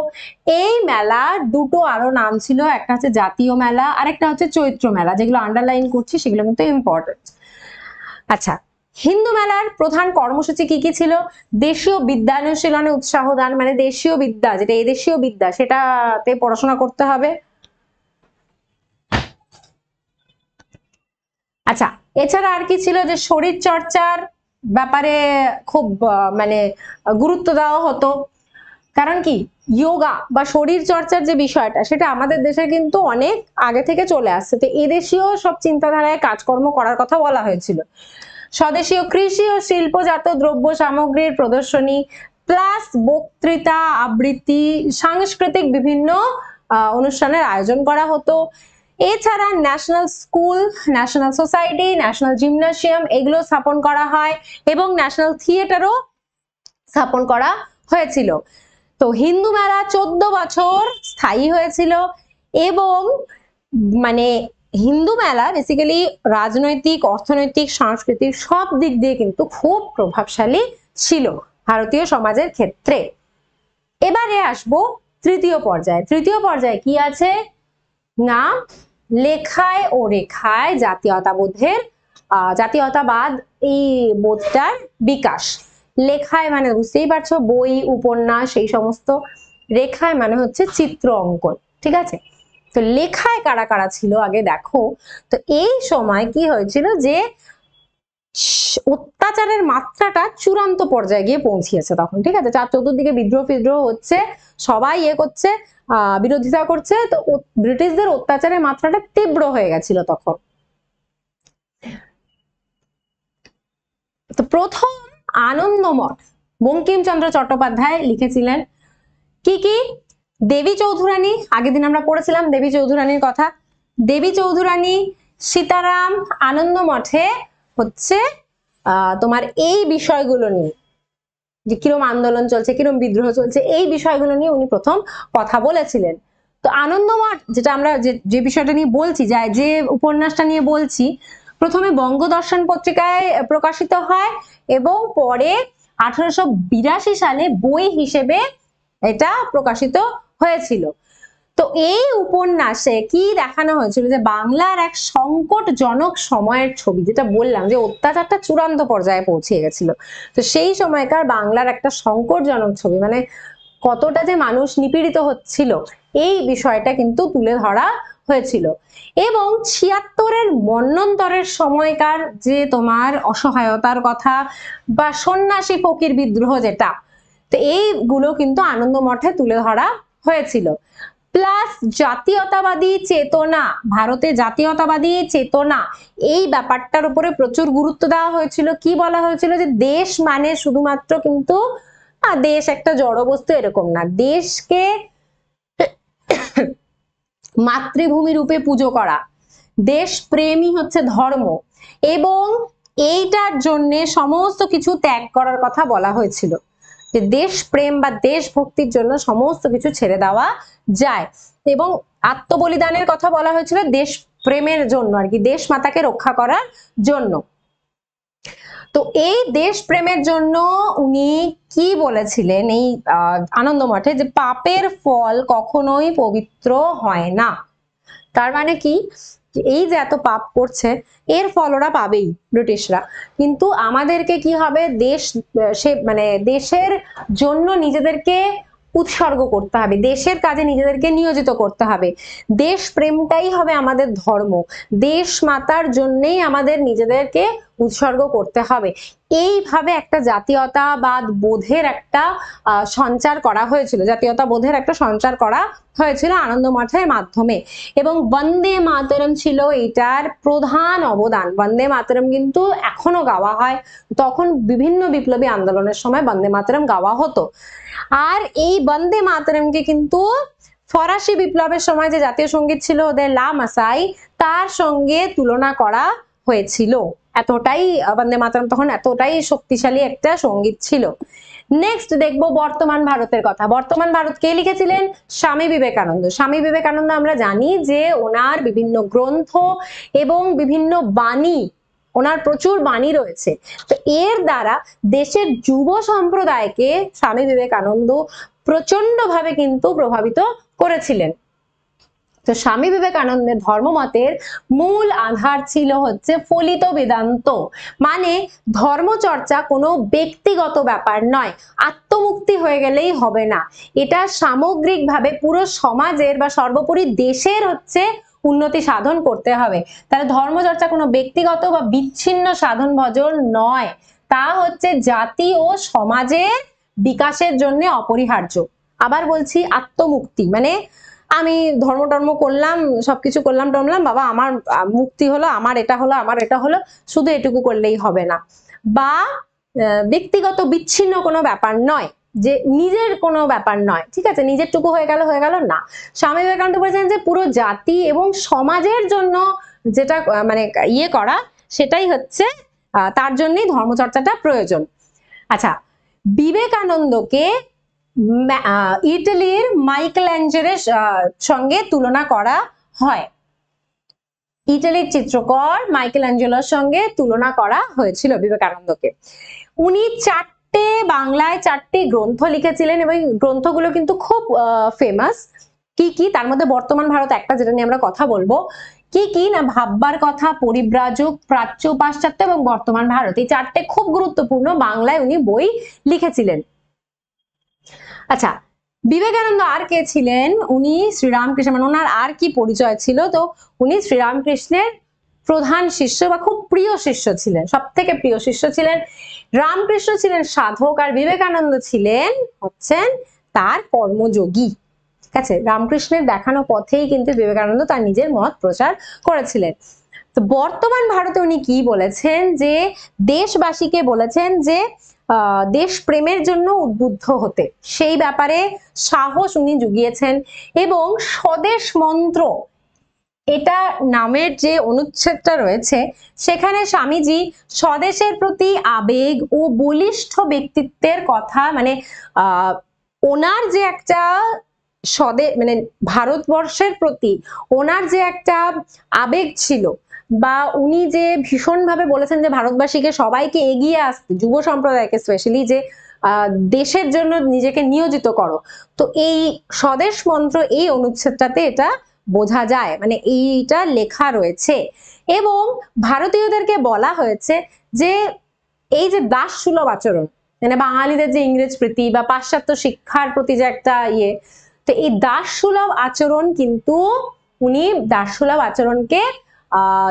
[SPEAKER 1] এই মেলা দুটো আরো নাম ছিল, একটা হচ্ছে জাতীয় মেলা আর একটা হচ্ছে চৈত্র মেলা। যেগুলো আন্ডারলাইন করছি সেগুলো কিন্তু ইম্পর্টেন্ট। আচ্ছা, হিন্দু মেলার প্রধান কর্মসূচি কি কি ছিল? দেশীয় বিদ্যানুশীলনে উৎসাহ দান, মানে দেশীয় বিদ্যা, যেটা এদেশীয় বিদ্যা, সেটাতে পড়াশোনা করতে হবে। আচ্ছা, এছাড়া আর কি ছিল? যে শরীর চর্চার ব্যাপারে খুব মানে গুরুত্ব দেওয়া হতো। কারণ কি, যোগা বা শরীর চর্চার যে বিষয়টা, সেটা আমাদের দেশে কিন্তু অনেক আগে থেকে চলে আসছে। তো এদেশীয় সব চিন্তাধারায় কাজকর্ম করার কথা বলা হয়েছিল। স্বদেশীয় কৃষি ও শিল্পজাত দ্রব্য সামগ্রীর প্রদর্শনী, প্লাস বক্তৃতা, আবৃত্তি, সাংস্কৃতিক বিভিন্ন অনুষ্ঠানের আয়োজন করা হতো। এছাড়া national school, national society, national gymnasium এগুলো স্থাপন করা হয় এবং ন্যাশনাল থিয়েটারও স্থাপন করা হয়েছিল। তো হিন্দু মেলা 14 বছর স্থায়ী হয়েছিল এবং মানে হিন্দু মেলা বেসিক্যালি রাজনৈতিক, অর্থনৈতিক, সাংস্কৃতিক সব দিক দিয়ে কিন্তু খুব প্রভাবশালী ছিল ভারতীয় সমাজের ক্ষেত্রে। এবারে আসবো তৃতীয় পর্যায়ে। তৃতীয় পর্যায়ে কি আছে না, লেখায় ও রেখায় জাতীয়তাবোধের জাতীয়তাবাদ, এই বোধটার বিকাশ। লেখায় মানে বুঝতেই পারছো, বই, উপন্যাস, এই সমস্ত। রেখায় মানে হচ্ছে চিত্র অঙ্কন, ঠিক আছে? তো লেখায় কারা কারা ছিল আগে দেখো। তো এই সময় কি হয়েছিল যে অত্যাচারের মাত্রাটা চূড়ান্ত পর্যায়ে গিয়ে পৌঁছিয়েছে তখন, ঠিক আছে? চতুর্দিকে বিদ্রোহ হচ্ছে, সবাই করছে, বিরোধিতা করছে। তো ব্রিটিশদের অত্যাচারের মাত্রাটা তীব্র হয়ে গেছিল তখন। তো প্রথম আনন্দমঠ বঙ্কিমচন্দ্র চট্টোপাধ্যায় লিখেছিলেন। কি কি? দেবী চৌধুরানী, আগের দিন আমরা পড়েছিলাম দেবী চৌধুরানীর কথা। দেবী চৌধুরানী, সীতারাম, আনন্দমঠে হচ্ছে তোমার এই বিষয়গুলো নিয়ে, যে কিরম আন্দোলন চলছে, কিরম বিদ্রোহ চলছে, এই বিষয়গুলো নিয়ে উনি প্রথম কথা বলেছিলেন। তো আনন্দমঠ, যেটা আমরা যে বিষয়টা নিয়ে বলছি, যে উপন্যাসটা নিয়ে বলছি, প্রথমে বঙ্গদর্শন পত্রিকায় প্রকাশিত হয় এবং পরে 1882 সালে বই হিসেবে এটা প্রকাশিত হয়েছিল। তো এই উপন্যাসে কি দেখানো হয়েছিল, যে বাংলার এক সংকটজনক সময়ের ছবি, যেটা বললাম যে অত্যাচারটা চূড়ান্ত পর্যায়ে পৌঁছে গেছিল। তো সেই সময়কার বাংলার একটা সংকটজনক ছবি, মানে কতটা যে মানুষ নিপীড়িত হচ্ছিল, এই বিষয়টা কিন্তু তুলে ধরা হয়েছিল। এবং 76-এর মন্বন্তরের সময়কার যে তোমার অসহায়তার কথা বা সন্ন্যাসী ফকির বিদ্রোহ, যেটা, তো এইগুলো কিন্তু আনন্দমঠে তুলে ধরা হয়েছিল। প্লাস জাতীয়তাবাদী চেতনা, ভারতে জাতীয়তাবাদী চেতনা, এই ব্যাপারটার উপরে প্রচুর গুরুত্ব দেওয়া হয়েছিল। কি বলা হয়েছিল, যে দেশ মানে শুধুমাত্র কিন্তু দেশ একটা জড়বস্তু এরকম না, দেশকে মাতৃভূমি রূপে পুজো করা, দেশ প্রেমই হচ্ছে ধর্ম, এবং এইটার জন্য সমস্ত কিছু ত্যাগ করার কথা বলা হয়েছিল। যে দেশ প্রেম বা দেশভক্তির জন্য সমস্ত কিছু ছেড়ে দেওয়া যায়, এবং আত্মবলিদানের কথা বলা হয়েছিল দেশ প্রেমের জন্য, আর কি, দেশ মাতাকে রক্ষা করার জন্য। তো এই দেশ প্রেমের জন্য উনি কি বলেছিলেন এই আনন্দমঠে, যে পাপের ফল কখনোই পবিত্র হয় না। তার মানে কি, এই যে এত পাপ করছে, এর ফল ওরা পাবেই ব্রিটিশরা, কিন্তু আমাদেরকে কি হবে, মানে দেশের জন্য নিজেদেরকে উৎসর্গ করতে হবে, দেশের কাজে নিজেদেরকে নিয়োজিত করতে হবে। দেশ প্রেমটাই হবে আমাদের ধর্ম, দেশ মাতার জন্যই আমাদের নিজেদেরকে উৎসর্গ করতে হবে। এইভাবে একটা জাতীয়তাবাদ বোধের একটা সঞ্চার করা হয়েছিল, জাতীয়তা বোধের একটা সঞ্চার করা হয়েছিল আনন্দমঠের মাধ্যমে। এবং বন্দে মাতরম ছিল এটার প্রধান অবদান। বন্দে মাতরম কিন্তু এখনো গাওয়া হয়, তখন বিভিন্ন বিপ্লবী আন্দোলনের সময় বন্দে মাতরম গাওয়া হতো। আর এই বন্দে মাতরমকে কিন্তু ফরাসি বিপ্লবের সময় যে জাতীয় সঙ্গীত ছিল ওদের লা মাসাই, তার সঙ্গে তুলনা করা হয়েছিল। এতটাই বন্দে মাতরম তখন এতটাই শক্তিশালী একটা সঙ্গীত ছিল। নেক্সট দেখবো বর্তমান ভারতের কথা। বর্তমান ভারত কে লিখেছিলেন? স্বামী বিবেকানন্দ। স্বামী বিবেকানন্দ আমরা জানি যে ওনার বিভিন্ন গ্রন্থ এবং বিভিন্ন বাণী, ওনার প্রচুর বাণী রয়েছে। তো এর দ্বারা দেশের যুব সম্প্রদায়কে স্বামী বিবেকানন্দ প্রচন্ডভাবে কিন্তু প্রভাবিত করেছিলেন। তো স্বামী বিবেকানন্দের ধর্মমতের মূল আধার ছিল হচ্ছে ফলিত বেদান্ত, মানে ধর্মচর্চা কোনো ব্যক্তিগত ব্যাপার নয়, আত্মমুক্তি হয়ে গেলেই হবে না, এটা সামগ্রিকভাবে পুরো সমাজের বা সর্বোপরি দেশের হচ্ছে উন্নতি সাধন করতে হবে। তাহলে ধর্মচর্চা কোনো ব্যক্তিগত বা বিচ্ছিন্ন সাধন ভজন নয়, তা হচ্ছে জাতি ও সমাজের বিকাশের জন্য অপরিহার্য। আবার বলছি, আত্মমুক্তি মানে আমি ধর্ম টর্ম করলাম, সবকিছু করলাম টমলাম, বাবা আমার মুক্তি হলো, আমার এটা হলো, আমার এটা হলো, শুধু এটুকু করলেই হবে না। বা ব্যক্তিগত বিচ্ছিন্ন কোনো ব্যাপার নয়, যে নিজের কোনো ব্যাপার নয়, ঠিক আছে, নিজের টুকু হয়ে গেল না। স্বামী বিবেকানন্দ বলেছেন যে পুরো জাতি এবং সমাজের জন্য যেটা মানে ইয়ে করা, সেটাই হচ্ছে তার জন্যই ধর্মচর্চাটা প্রয়োজন। আচ্ছা, বিবেকানন্দকে ইটালির মাইকেলঅ্যাঞ্জেলোর সঙ্গে তুলনা করা হয়। ইটালির চিত্রকর মাইকেলঅ্যাঞ্জেলোর সঙ্গে তুলনা করা হয়েছিল বিবেকানন্দকে। উনি বাংলায় 4টি গ্রন্থ লিখেছিলেন এবং গ্রন্থগুলো কিন্তু খুব ফেমাস। কি কি? তার মধ্যে বর্তমান ভারত একটা, যেটা নিয়ে আমরা কথা বলবো। কি কি না, ভাববার কথা, পরিব্রাজক, প্রাচ্য পাশ্চাত্য এবং বর্তমান ভারত, এই 4টে খুব গুরুত্বপূর্ণ বাংলায় উনি বই লিখেছিলেন। আচ্ছা, বিবেকানন্দ আর কে ছিলেন? উনি শ্রীরামকৃষ্ণ, মানে ওনার আর কি পরিচয় ছিল? তো উনি শ্রীরামকৃষ্ণের প্রধান শিষ্য বা খুব প্রিয় শিষ্য ছিলেন, সব থেকে প্রিয় শিষ্য ছিলেন। রামকৃষ্ণ ছিলেন সাধক আর বিবেকানন্দ ছিলেন হচ্ছেন তার কর্মযোগী। ঠিক আছে, রামকৃষ্ণের দেখানো পথেই কিন্তু বিবেকানন্দ তার নিজের মত প্রচার করেছিলেন। তো বর্তমান ভারতে উনি কি বলেছেন? যে দেশবাসীকে বলেছেন যে দেশ প্রেমের জন্য উদ্বুদ্ধ হতে, সেই ব্যাপারে সাহস উনি জুগিয়েছেন। এবং স্বদেশ মন্ত্র, এটা নামের যে অনুচ্ছেদটা রয়েছে, সেখানে স্বামীজি স্বদেশের প্রতি আবেগ ও বলিষ্ঠ ব্যক্তিত্বের কথা, মানে ওনার যে একটা মানে ভারতবর্ষের প্রতি ওনার যে একটা আবেগ ছিল, বা উনি যে ভীষণভাবে বলেছেন যে ভারতবাসীকে সবাইকে এগিয়ে আসতে, যুব সম্প্রদায়কে স্পেশালি, যে দেশের জন্য নিজেকে নিয়োজিত করো। তো এই স্বদেশ মন্ত্র, এই অনুচ্ছেদটাতে এটা বোঝা যায়, মানে এইটা লেখা রয়েছে। এবং ভারতীয়দেরকে বলা হয়েছে যে এই যে দাস সুলভ আচরণ, মানে বাঙালিদের যে ইংরেজ প্রীতি বা পাশ্চাত্য শিক্ষার প্রতি যে একটা ইয়ে, তো এই দাস সুলভ আচরণ কিন্তু উনি দাস সুলভ আচরণকে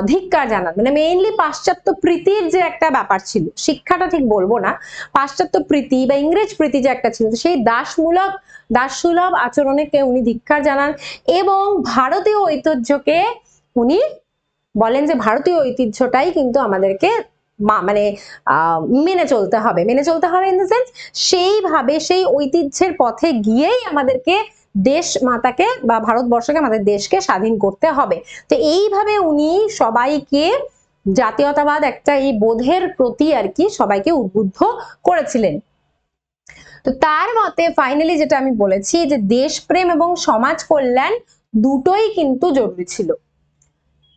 [SPEAKER 1] ধিক্কার জানান। মানে মেইনলি পাশ্চাত্য প্রীতির যে একটা ব্যাপার ছিল, শিক্ষাটা ঠিক বলবো না, পাশ্চাত্য প্রীতি বা ইংরেজ প্রীতি যে একটা ছিল, সেই দাস সুলভ আচরণকে উনি ধিক্কার জানান। এবং ভারতীয় ঐতিহ্যকে উনি বলেন যে ভারতীয় ঐতিহ্যটাই কিন্তু আমাদেরকে মানে মেনে চলতে হবে ইন দ্য সেন্স, সেইভাবে সেই ঐতিহ্যের পথে গিয়েই আমাদেরকে দেশ মাতাকে বা ভারতবর্ষকে, আমাদের দেশকে স্বাধীন করতে হবে। তো এইভাবে উনি সবাইকে জাতীয়তাবাদ একটা এই বোধের প্রতি আর কি সবাইকে উদ্বুদ্ধ করেছিলেন। তো তার মতে ফাইনালি যেটা আমি বলেছি, যে দেশপ্রেম এবং সমাজ কল্যাণ দুটোই কিন্তু জরুরি ছিল।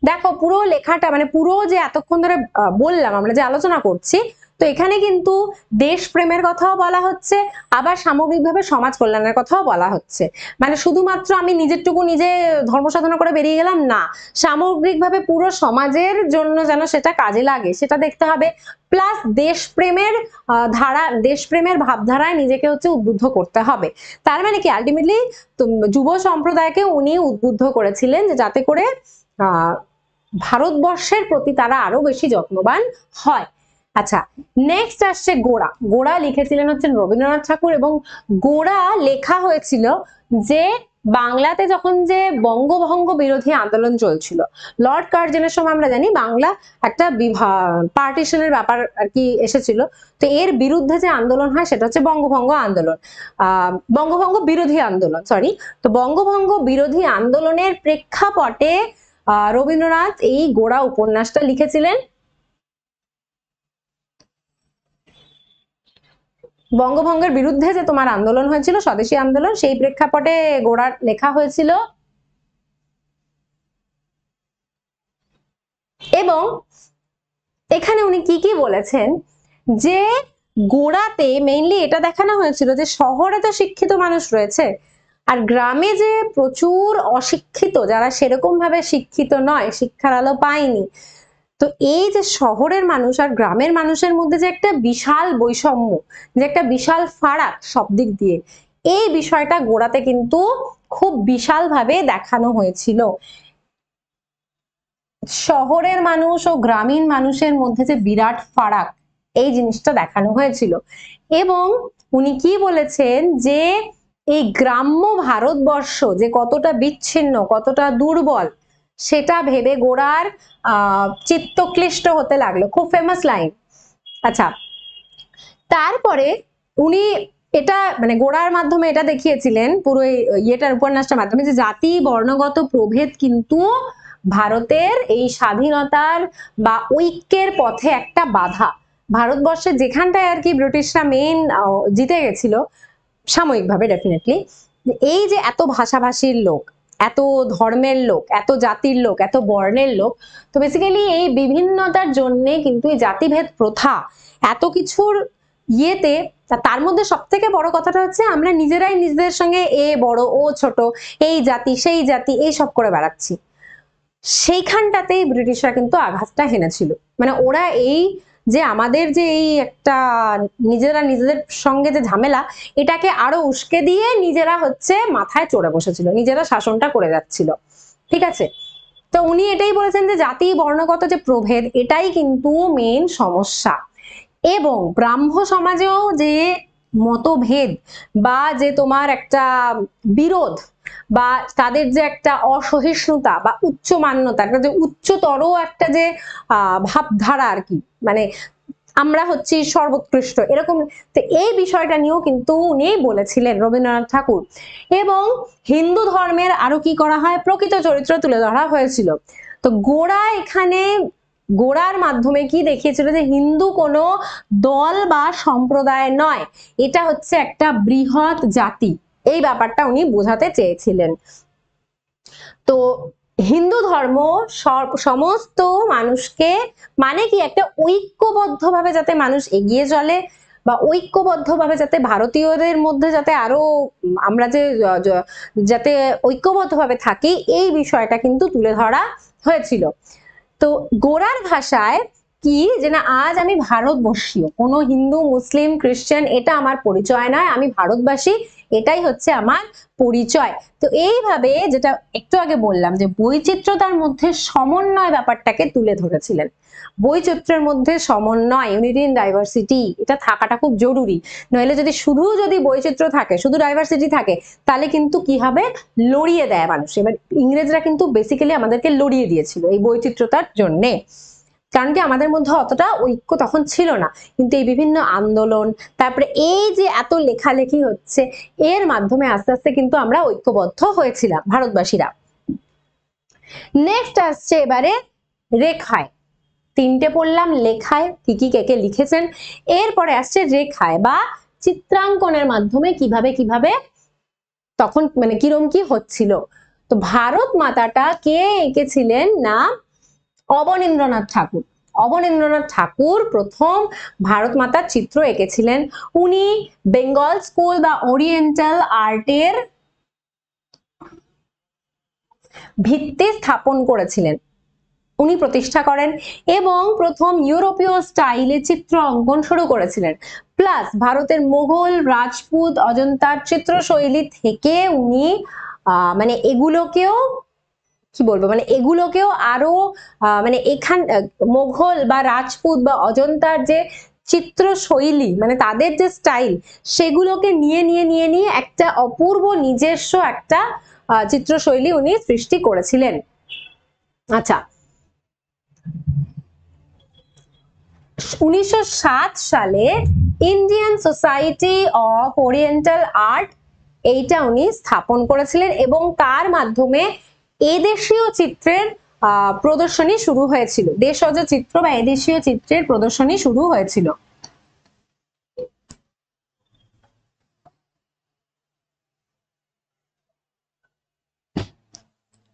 [SPEAKER 1] দেখো পুরো লেখাটা, মানে পুরো যে এতক্ষণ ধরে বললাম, আমরা যে আলোচনা করছি, তো এখানে কিন্তু দেশপ্রেমের কথাও বলা হচ্ছে, আবার সামগ্রিকভাবে সমাজ কল্যাণের কথাও বলা হচ্ছে। মানে শুধুমাত্র আমি নিজেরটুকু নিজে ধর্ম সাধনা করে বেরিয়ে গেলাম না, সামগ্রিকভাবে পুরো সমাজের জন্য যেন সেটা কাজে লাগে সেটা দেখতে হবে। প্লাস দেশপ্রেমের ভাবধারায় নিজেকে হচ্ছে উদ্বুদ্ধ করতে হবে। তার মানে কি, আলটিমেটলি যুব সম্প্রদায়কে উনি উদ্বুদ্ধ করেছিলেন যে যাতে করে ভারতবর্ষের প্রতি তারা আরো বেশি যত্নবান হয়। আচ্ছা, নেক্সট আসছে গোড়া। গোড়া লিখেছিলেন হচ্ছেন রবীন্দ্রনাথ ঠাকুর, এবং গোড়া লেখা হয়েছিল যে বাংলাতে যখন যে বঙ্গভঙ্গ বিরোধী আন্দোলন চলছিল, লর্ড কার্জনের সময় আমরা জানি বাংলা একটা পার্টিশনের ব্যাপার আর কি এসেছিল। তো এর বিরুদ্ধে যে আন্দোলন হয় সেটা হচ্ছে বঙ্গভঙ্গ আন্দোলন, বঙ্গভঙ্গ বিরোধী আন্দোলন, সরি। তো বঙ্গভঙ্গ বিরোধী আন্দোলনের প্রেক্ষাপটে রবীন্দ্রনাথ এই গোড়া উপন্যাসটা লিখেছিলেন। বঙ্গভঙ্গের বিরুদ্ধে যে তোমার আন্দোলন হয়েছিল, স্বদেশী আন্দোলন, সেই প্রেক্ষাপটে গোড়ার লেখা হয়েছিল। এবং এখানে উনি কি কি বলেছেন, যে গোড়াতে মেইনলি এটা দেখানো হয়েছিল যে শহরে তো শিক্ষিত মানুষ রয়েছে, আর গ্রামে যে প্রচুর অশিক্ষিত, যারা সেরকম ভাবে শিক্ষিত নয়, শিক্ষার আলো পায়নি। তো এই যে শহরের মানুষ আর গ্রামের মানুষের মধ্যে যে একটা বিশাল বৈষম্য, যে একটা বিশাল ফারাক সব দিক দিয়ে, এই বিষয়টা গোড়াতে কিন্তু খুব বিশাল ভাবে দেখানো হয়েছিল। শহরের মানুষ ও গ্রামীণ মানুষের মধ্যে যে বিরাট ফারাক, এই জিনিসটা দেখানো হয়েছিল। এবং উনি কি বলেছেন, যে এই গ্রাম্য ভারতবর্ষ যে কতটা বিচ্ছিন্ন, কতটা দুর্বল, সেটা ভেবে গোড়ার চিত্তক্লিষ্ট হতে লাগলো। খুব ফেমাস লাইন। আচ্ছা, তারপরে উনি এটা মানে গোড়ার মাধ্যমে এটা দেখিয়েছিলেন, পুরো ইয়েটার উপন্যাসটার মাধ্যমে, যে জাতি বর্ণগত প্রভেদ কিন্তু ভারতের এই স্বাধীনতার বা ঐক্যের পথে একটা বাধা। ভারতবর্ষে যেখানটায় আর কি ব্রিটিশরা মেইন জিতে গেছিল সাময়িকভাবে, ডেফিনেটলি, এই যে এত ভাষাভাষীর লোক, এত ধর্মের লোক, এত জাতির লোক, এত বর্ণের লোক, তো বেসিক্যালি এই বিভিন্নতার জন্য কিন্তু এই জাতিভেদ প্রথা এত কিছুর ইয়েতে, তার মধ্যে সব থেকে বড় কথাটা হচ্ছে আমরা নিজেরাই নিজেদের সঙ্গে এ বড় ও ছোট, এই জাতি সেই জাতি, এই সব করে বেড়াচ্ছি। সেইখানটাতেই ব্রিটিশরা কিন্তু আঘাতটা হেনেছিল। মানে ওরা এই যে আমাদের যে এই একটা নিজেরা নিজেদের সঙ্গে যে ঝামেলা, এটাকে আরো উস্কে দিয়ে নিজেরা হচ্ছে মাথায় চড়ে বসেছিল, নিজেরা শাসনটা করে যাচ্ছিল। ঠিক আছে, তো উনি এটাই বলেছেন যে জাতি বর্ণগত যে প্রভেদ, এটাই কিন্তু মেইন সমস্যা। এবং ব্রাহ্ম সমাজেও যে মতভেদ বা যে তোমার একটা বিরোধ বা তাদের যে একটা অসহিষ্ণুতা বা উচ্চ মান্যতা, একটা যে উচ্চতর একটা যে ভাবধারা আর কি, মানে আমরা হচ্ছি সর্বোৎকৃষ্ট এরকম, তো এই বিষয়টা নিয়েও কিন্তু উনি বলেছিলেন রবীন্দ্রনাথ ঠাকুর। এবং হিন্দু ধর্মের আরো কি করা হয়, প্রকৃত চরিত্র তুলে ধরা হয়েছিল। তো গোড়া এখানে গোড়ার মাধ্যমে কি দেখিয়েছিল, যে হিন্দু কোনো দল বা সম্প্রদায় নয়, এটা হচ্ছে একটা বৃহৎ জাতি, এই ব্যাপারটা উনি বোঝাতে চেয়েছিলেন। তো হিন্দু ধর্ম সমস্ত মানুষকে, মানে কি একটা ঐক্যবদ্ধভাবে যাতে মানুষ এগিয়ে চলে, বা ঐক্যবদ্ধভাবে যাতে ভারতীয়দের মধ্যে যাতে আরো আমরা যে যাতে ঐক্যবদ্ধভাবে থাকি, এই বিষয়টা কিন্তু তুলে ধরা হয়েছিল। তো গোড়ার ভাষায় কি, যে না আজ আমি ভারতবর্ষীয়, কোনো হিন্দু মুসলিম খ্রিস্টান এটা আমার পরিচয় নয়, আমি ভারতবাসী, এটাই হচ্ছে আমার পরিচয়। তো এইভাবে যেটা একটু আগে বললাম, যে বৈচিত্র্যতার মধ্যে সমন্বয় ব্যাপারটাকে তুলে ধরেছিলেন। বৈচিত্র্যের মধ্যে সমন্বয়, ইউনিটি ইন ডাইভার্সিটি, এটা থাকাটা খুব জরুরি। নইলে যদি বৈচিত্র্য থাকে, শুধু ডাইভার্সিটি থাকে, তাহলে কিন্তু কি হবে, লড়িয়ে দেয় মানুষ। এবার ইংরেজরা কিন্তু বেসিক্যালি আমাদেরকে লড়িয়ে দিয়েছিল এই বৈচিত্র্যতার জন্যে, কারণ কি আমাদের মধ্যে অতটা ঐক্য তখন ছিল না। কিন্তু এই বিভিন্ন আন্দোলন, তারপরে এই যে এত লেখালেখি হচ্ছে, এর মাধ্যমে আস্তে আস্তে কিন্তু আমরা ঐক্যবদ্ধ হয়েছিলাম ভারতবাসীরা। নেক্সট আসছে এবারে রেখায়। তিনটে পড়লাম লেখায় কি কি কে কে লিখেছেন, এরপরে আসছে রেখায় বা চিত্রাঙ্কনের মাধ্যমে কিভাবে কিভাবে তখন মানে কিরম কি হচ্ছিল। তো ভারত মাতাটা কে এঁকেছিলেন না, অবনীন্দ্রনাথ ঠাকুর। অবনীন্দ্রনাথ ঠাকুর প্রথম ভারত মাতার চিত্র এঁকেছিলেন। উনি বেঙ্গল স্কুল বা ওরিয়েন্টাল আর্টের ভিত্তি স্থাপন করেছিলেন, উনি প্রতিষ্ঠা করেন, এবং প্রথম ইউরোপীয় স্টাইলে চিত্র অঙ্কন শুরু করেছিলেন। প্লাস ভারতের মোগল, রাজপুত, অজন্তার চিত্রশৈলী থেকে উনি মানে এগুলোকেও কি বলবো, মানে এগুলোকেও আরো মানে মোগল বা রাজপুত বা অজন্তার যে চিত্রশৈলী, মানে তাদের যে স্টাইল, সেগুলোকে নিয়ে একটা অপূর্ব নিজস্ব একটা চিত্রশৈলী উনি সৃষ্টি করেছিলেন। আচ্ছা, 1907 সালে Indian society of oriental art, এইটা উনি স্থাপন করেছিলেন, এবং তার মাধ্যমে এদেশীয় চিত্রের প্রদর্শনী শুরু হয়েছিল। দেশজ চিত্র বা এদেশীয় চিত্রের প্রদর্শনী শুরু হয়েছিল।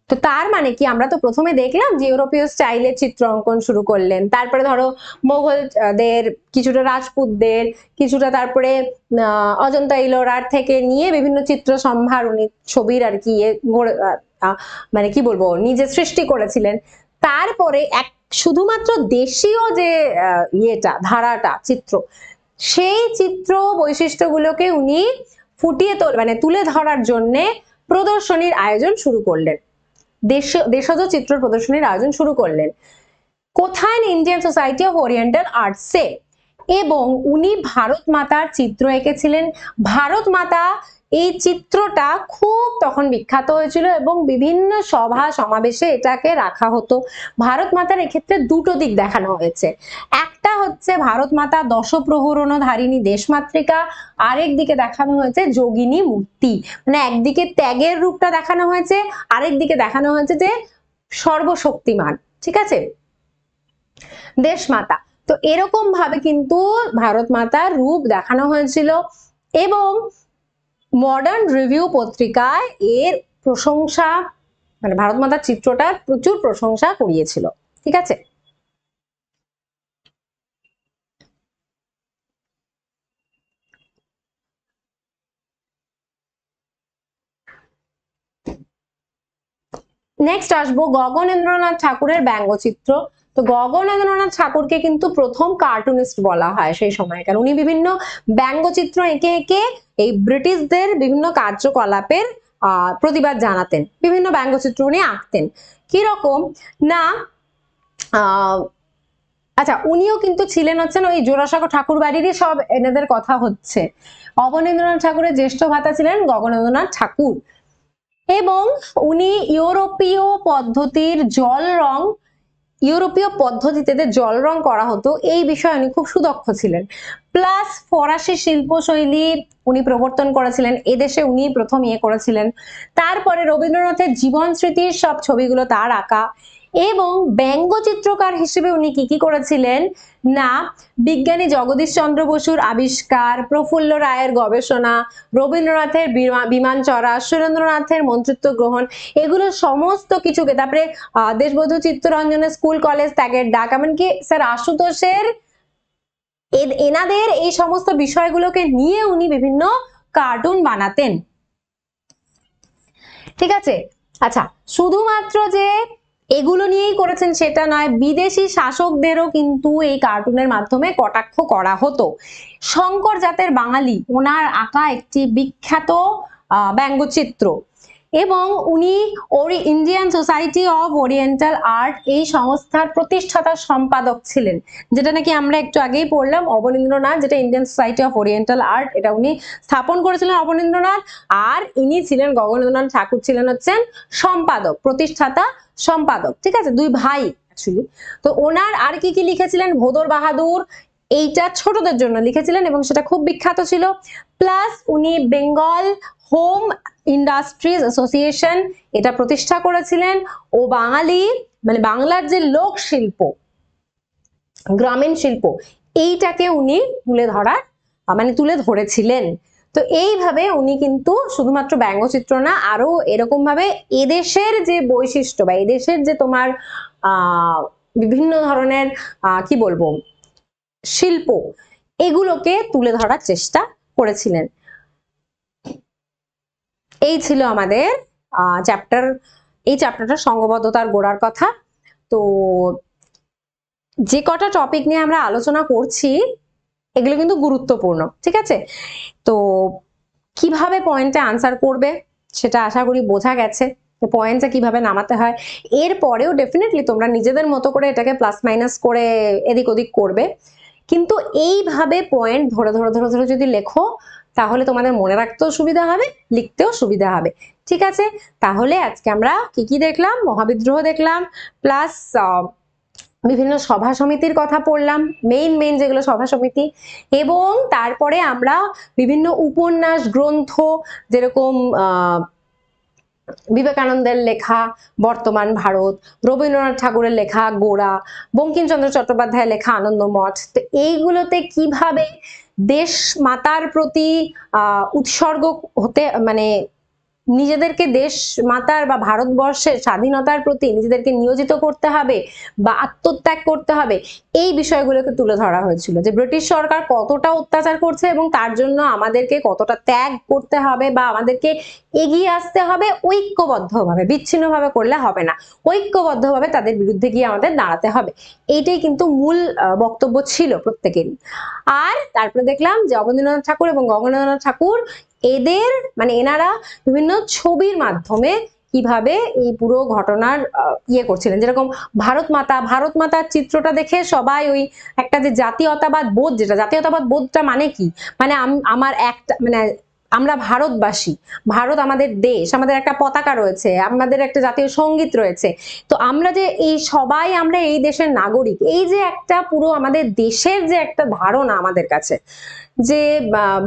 [SPEAKER 1] তো তার মানে কি, আমরা তো প্রথমে দেখলাম যে ইউরোপীয় স্টাইলে চিত্র অঙ্কন শুরু করলেন, তারপরে ধরো মোগলদের, কিছুটা রাজপুতদের, কিছুটা তারপরে অজন্তা ইলোরার থেকে নিয়ে বিভিন্ন চিত্র সম্ভার উনি ছবির আর কি মানে কি বলবো নিজে সৃষ্টি করেছিলেন। তারপরে এক শুধুমাত্র দেশীয় যে ইয়েটা ধারাটা চিত্র, সেই চিত্র বৈশিষ্ট্যগুলোকে উনি ফুটিয়ে মানে তুলে ধরার জন্যে প্রদর্শনীর আয়োজন শুরু করলেন, দেশজ চিত্র প্রদর্শনীর আয়োজন শুরু করলেন। কোথায়? ইন্ডিয়ান সোসাইটি অফ ওরিয়েন্টাল আর্টসে। এবং উনি ভারত মাতার চিত্র এঁকেছিলেন। ভারত মাতা এই চিত্রটা খুব তখন বিখ্যাত হয়েছিল এবং বিভিন্ন সভা সমাবেশে এটাকে রাখা হতো। ভারত মাতার এক্ষেত্রে দুটো দিক দেখানো হয়েছে, একটা হচ্ছে ভারত মাতা দশপ্রহরণধারিণী দেশমাতৃকা, আরেক দিকে দেখানো হয়েছে যোগিনী মূর্তি। মানে একদিকে ত্যাগের রূপটা দেখানো হয়েছে, আরেক দিকে দেখানো হয়েছে যে সর্বশক্তিমান, ঠিক আছে, দেশমাতা। তো এরকম ভাবে কিন্তু ভারত মাতার রূপ দেখানো হয়েছিল এবং মডার্ন রিভিউ পত্রিকায় এর প্রশংসা, মানে ভারত মাতার চিত্রটার প্রচুর প্রশংসা করিয়েছিল, ঠিক আছে। নেক্সট আসবো গগনেন্দ্রনাথ ঠাকুরের ব্যঙ্গচিত্র। তো গগনেন্দ্রনাথ ঠাকুরকে কিন্তু প্রথম কার্টুনিস্ট বলা হয় সেই সময়কার। উনি বিভিন্ন ব্যঙ্গচিত্র এঁকে এঁকে এই ব্রিটিশদের বিভিন্ন কার্যকলাপের প্রতিবাদ জানাতেন, বিভিন্ন ব্যঙ্গচিত্র উনি আঁকতেন। কিরকম না, আচ্ছা, উনিও কিন্তু ছিলেন হচ্ছেন ওই জোড়াসাঁকো ঠাকুর বাড়িরই সব এনাদের কথা হচ্ছে। অবনীন্দ্রনাথ ঠাকুরের জ্যেষ্ঠ ভ্রাতা ছিলেন গগনেন্দ্রনাথ ঠাকুর এবং উনি ইউরোপীয় পদ্ধতির জল রং, ইউরোপীয় পদ্ধতিতে জল রং করা হতো এই বিষয়ে উনি খুব সুদক্ষ ছিলেন। প্লাস ফরাসি শিল্পশৈলী উনি প্রবর্তন করেছিলেন, এদেশে উনি প্রথম ইয়ে করেছিলেন। তারপরে রবীন্দ্রনাথের জীবন স্মৃতির সব ছবিগুলো তার আঁকা। এবং ব্যঙ্গচিত্রকার হিসেবে উনি কি কি করেছিলেন না, বিজ্ঞানী জগদীশ চন্দ্র বসুর আবিষ্কার, প্রফুল্ল রায়ের গবেষণা, রবীন্দ্রনাথের বিমান চড়া, সুরেন্দ্রনাথের মন্ত্রিত্ব গ্রহণ, এগুলো সমস্ত কিছুকে, তারপরে দেশবধূ চিত্তরঞ্জনের স্কুল কলেজ ত্যাগের ডাক, এমনকি স্যার আশুতোষের, এনাদের এই সমস্ত বিষয়গুলোকে নিয়ে উনি বিভিন্ন কার্টুন বানাতেন, ঠিক আছে। আচ্ছা, শুধুমাত্র যে এগুলো নিয়েই করেছেন সেটা নয়, বিদেশি শাসকদেরও কিন্তু এই কার্টুনের মাধ্যমে কটাক্ষ করা হতো। শঙ্কর জাতের বাঙালি ওনার আঁকা একটি বিখ্যাত ব্যঙ্গচিত্র এবং উনি Indian society of oriental art এই সংস্থার প্রতিষ্ঠাতা সম্পাদক ছিলেন, যেটা নাকি আমরা একটু আগেই পড়লাম অবনীন্দ্রনাথ, যেটা Indian society of oriental art, এটা উনি স্থাপন করেছিলেন অবনীন্দ্রনাথ, আর ইনি ছিলেন গগনেন্দ্রনাথ ঠাকুর ছিলেন হচ্ছেন সম্পাদক, প্রতিষ্ঠাতা সম্পাদক, ঠিক আছে, দুই ভাই অ্যাকচুয়ালি। তো ওনার আর কি কি লিখেছিলেন, ভোদর বাহাদুর, এইটা ছোটদের জন্য লিখেছিলেন এবং সেটা খুব বিখ্যাত ছিল। প্লাস উনি বেঙ্গল হোম ইন্ডাস্ট্রিজ অ্যাসোসিয়েশন এটা প্রতিষ্ঠা করেছিলেন ও বাঙালি মানে বাংলার যে লোক শিল্প, গ্রামীণ শিল্প, এইটাকে উনি তুলে ধরেছিলেন। তো এইভাবে উনি কিন্তু শুধুমাত্র ব্যঙ্গচিত্র না, আরো এরকম ভাবে এদেশের যে বৈশিষ্ট্য বা এদেশের যে তোমার বিভিন্ন ধরনের কি বলবো শিল্প, এগুলোকে তুলে ধরার চেষ্টা করেছিলেন। এই ছিল আমাদের চ্যাপ্টার, এই চ্যাপ্টারটা সংঘবদ্ধতার গোড়ার কথা। তো যে কটা টপিক নিয়ে আমরা আলোচনা করছি এগুলো কিন্তু গুরুত্বপূর্ণ, ঠিক আছে। তো কিভাবে পয়েন্টে আনসার করবে সেটা আশা করি বোঝা গেছে, পয়েন্টটা কিভাবে নামাতে হয়। এরপরেও ডেফিনেটলি তোমরা নিজেদের মতো করে এটাকে প্লাস মাইনাস করে এদিক ওদিক করবে, কিন্তু এইভাবে পয়েন্ট ধরে ধরে ধরে ধরে যদি লেখো তাহলে তোমাদের মনে রাখতেও সুবিধা হবে, লিখতেও সুবিধা হবে, ঠিক আছে। তাহলে আজকে আমরা কি কি দেখলাম, মহাবিদ্রোহ দেখলাম, প্লাস বিভিন্ন সভা সমিতির কথা পড়লাম, মেইন যেগুলো সভা সমিতি, এবং তারপরে আমরা বিভিন্ন উপন্যাস গ্রন্থ, যেরকম বিবেকানন্দের লেখা বর্তমান ভারত, রবীন্দ্রনাথ ঠাকুরের লেখা গোড়া, বঙ্কিমচন্দ্র চট্টোপাধ্যায়ের লেখা আনন্দমঠ, তো এইগুলোতে কিভাবে দেশ মাতার প্রতি উৎসর্গ হতে মানে নিজেদেরকে দেশ মাতার বা ভারতবর্ষের স্বাধীনতার প্রতি নিজেদেরকে নিয়োজিত করতে হবে বা আত্মত্যাগ করতে হবে, এই বিষয়গুলোকে তুলে ধরা হয়েছিল যে ব্রিটিশ সরকার কতটা অত্যাচার করছে এবং তার জন্য আমাদেরকে কতটা ত্যাগ করতে হবে বা আমাদেরকে এগিয়ে আসতে হবে ঐক্যবদ্ধভাবে, বিচ্ছিন্নভাবে করলে হবে না, ঐক্যবদ্ধভাবে তাদের বিরুদ্ধে গিয়ে আমাদের দাঁড়াতে হবে। এইটাই কিন্তু মূল বক্তব্য ছিল প্রত্যেকেরই। আর তারপরে দেখলাম যে অবনীন্দ্রনাথ ঠাকুর এবং গগনেন্দ্রনাথ ঠাকুর এদের মানে এনারা বিভিন্ন ছবির মাধ্যমে কিভাবে এই পুরো ঘটনার ইয়ে করছিলেন, যেরকম ভারত মাতার চিত্রটা দেখে সবাই ওই একটা যে জাতীয়তাবাদ বোধ, যেটা জাতীয়তাবাদ বোধটা মানে কি, মানে আমার একটা মানে আমরা ভারতবাসী, ভারত আমাদের দেশ, আমাদের একটা পতাকা রয়েছে, আমাদের একটা জাতীয় সঙ্গীত রয়েছে, তো আমরা যে এই সবাই আমরা এই দেশের নাগরিক, এই যে একটা পুরো আমাদের দেশের যে একটা ধারণা আমাদের কাছে, যে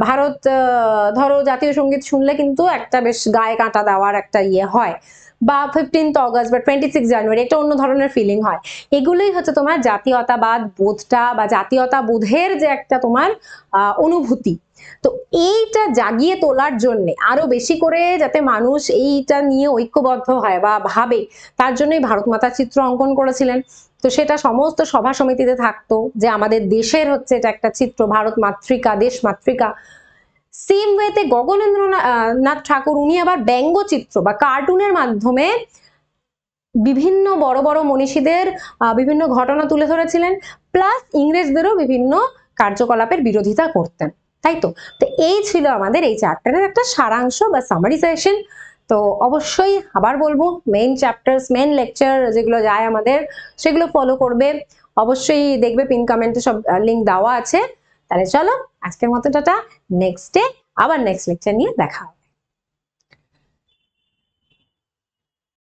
[SPEAKER 1] ভারত ধরো জাতীয় সঙ্গীত শুনলে কিন্তু একটা বেশ গায়ে কাঁটা দেওয়ার একটা ইয়ে হয়, বা 15th অগস্ট বা 26 জানুয়ারি একটা অন্য ধরনের ফিলিং হয়, এগুলোই হচ্ছে তোমার জাতীয়তাবাদ বোধটা বা জাতীয়তা বোধের যে একটা তোমার অনুভূতি। তো এইটা জাগিয়ে তোলার জন্য আরো বেশি করে যাতে মানুষ এইটা নিয়ে ঐক্যবদ্ধ হয় বা ভাবে, তার জন্যই ভারত মাতার চিত্র অঙ্কন করেছিলেন। তো সেটা সমস্ত সভা সমিতিতে থাকতো যে আমাদের দেশের এটা একটা চিত্র, ভারত মাতৃকা, দেশ মাতৃকা। সেম ওয়েতে গগনেন্দ্রনাথ ঠাকুর উনি আবার ব্যঙ্গচিত্র বা কার্টুনের মাধ্যমে বিভিন্ন বড় বড় মনীষীদের বিভিন্ন ঘটনা তুলে ধরেছিলেন, প্লাস ইংরেজদেরও বিভিন্ন কার্যকলাপের বিরোধিতা করতেন, তাই তো। তো এই ছিল আমাদের এই চ্যাপ্টারের একটা সারাংশ বা সামারাইজেশন। তো অবশ্যই আবার বলবো, মেইন চ্যাপ্টার্স, মেইন লেকচার যেগুলো যায় আমাদের, সেগুলো ফলো করবে অবশ্যই, দেখবে পিন কমেন্টে সব লিঙ্ক দেওয়া আছে। তাহলে চলো আজকের মতো টাটা, নেক্সট ডে আবার নেক্সট লেকচার নিয়ে দেখা হবে।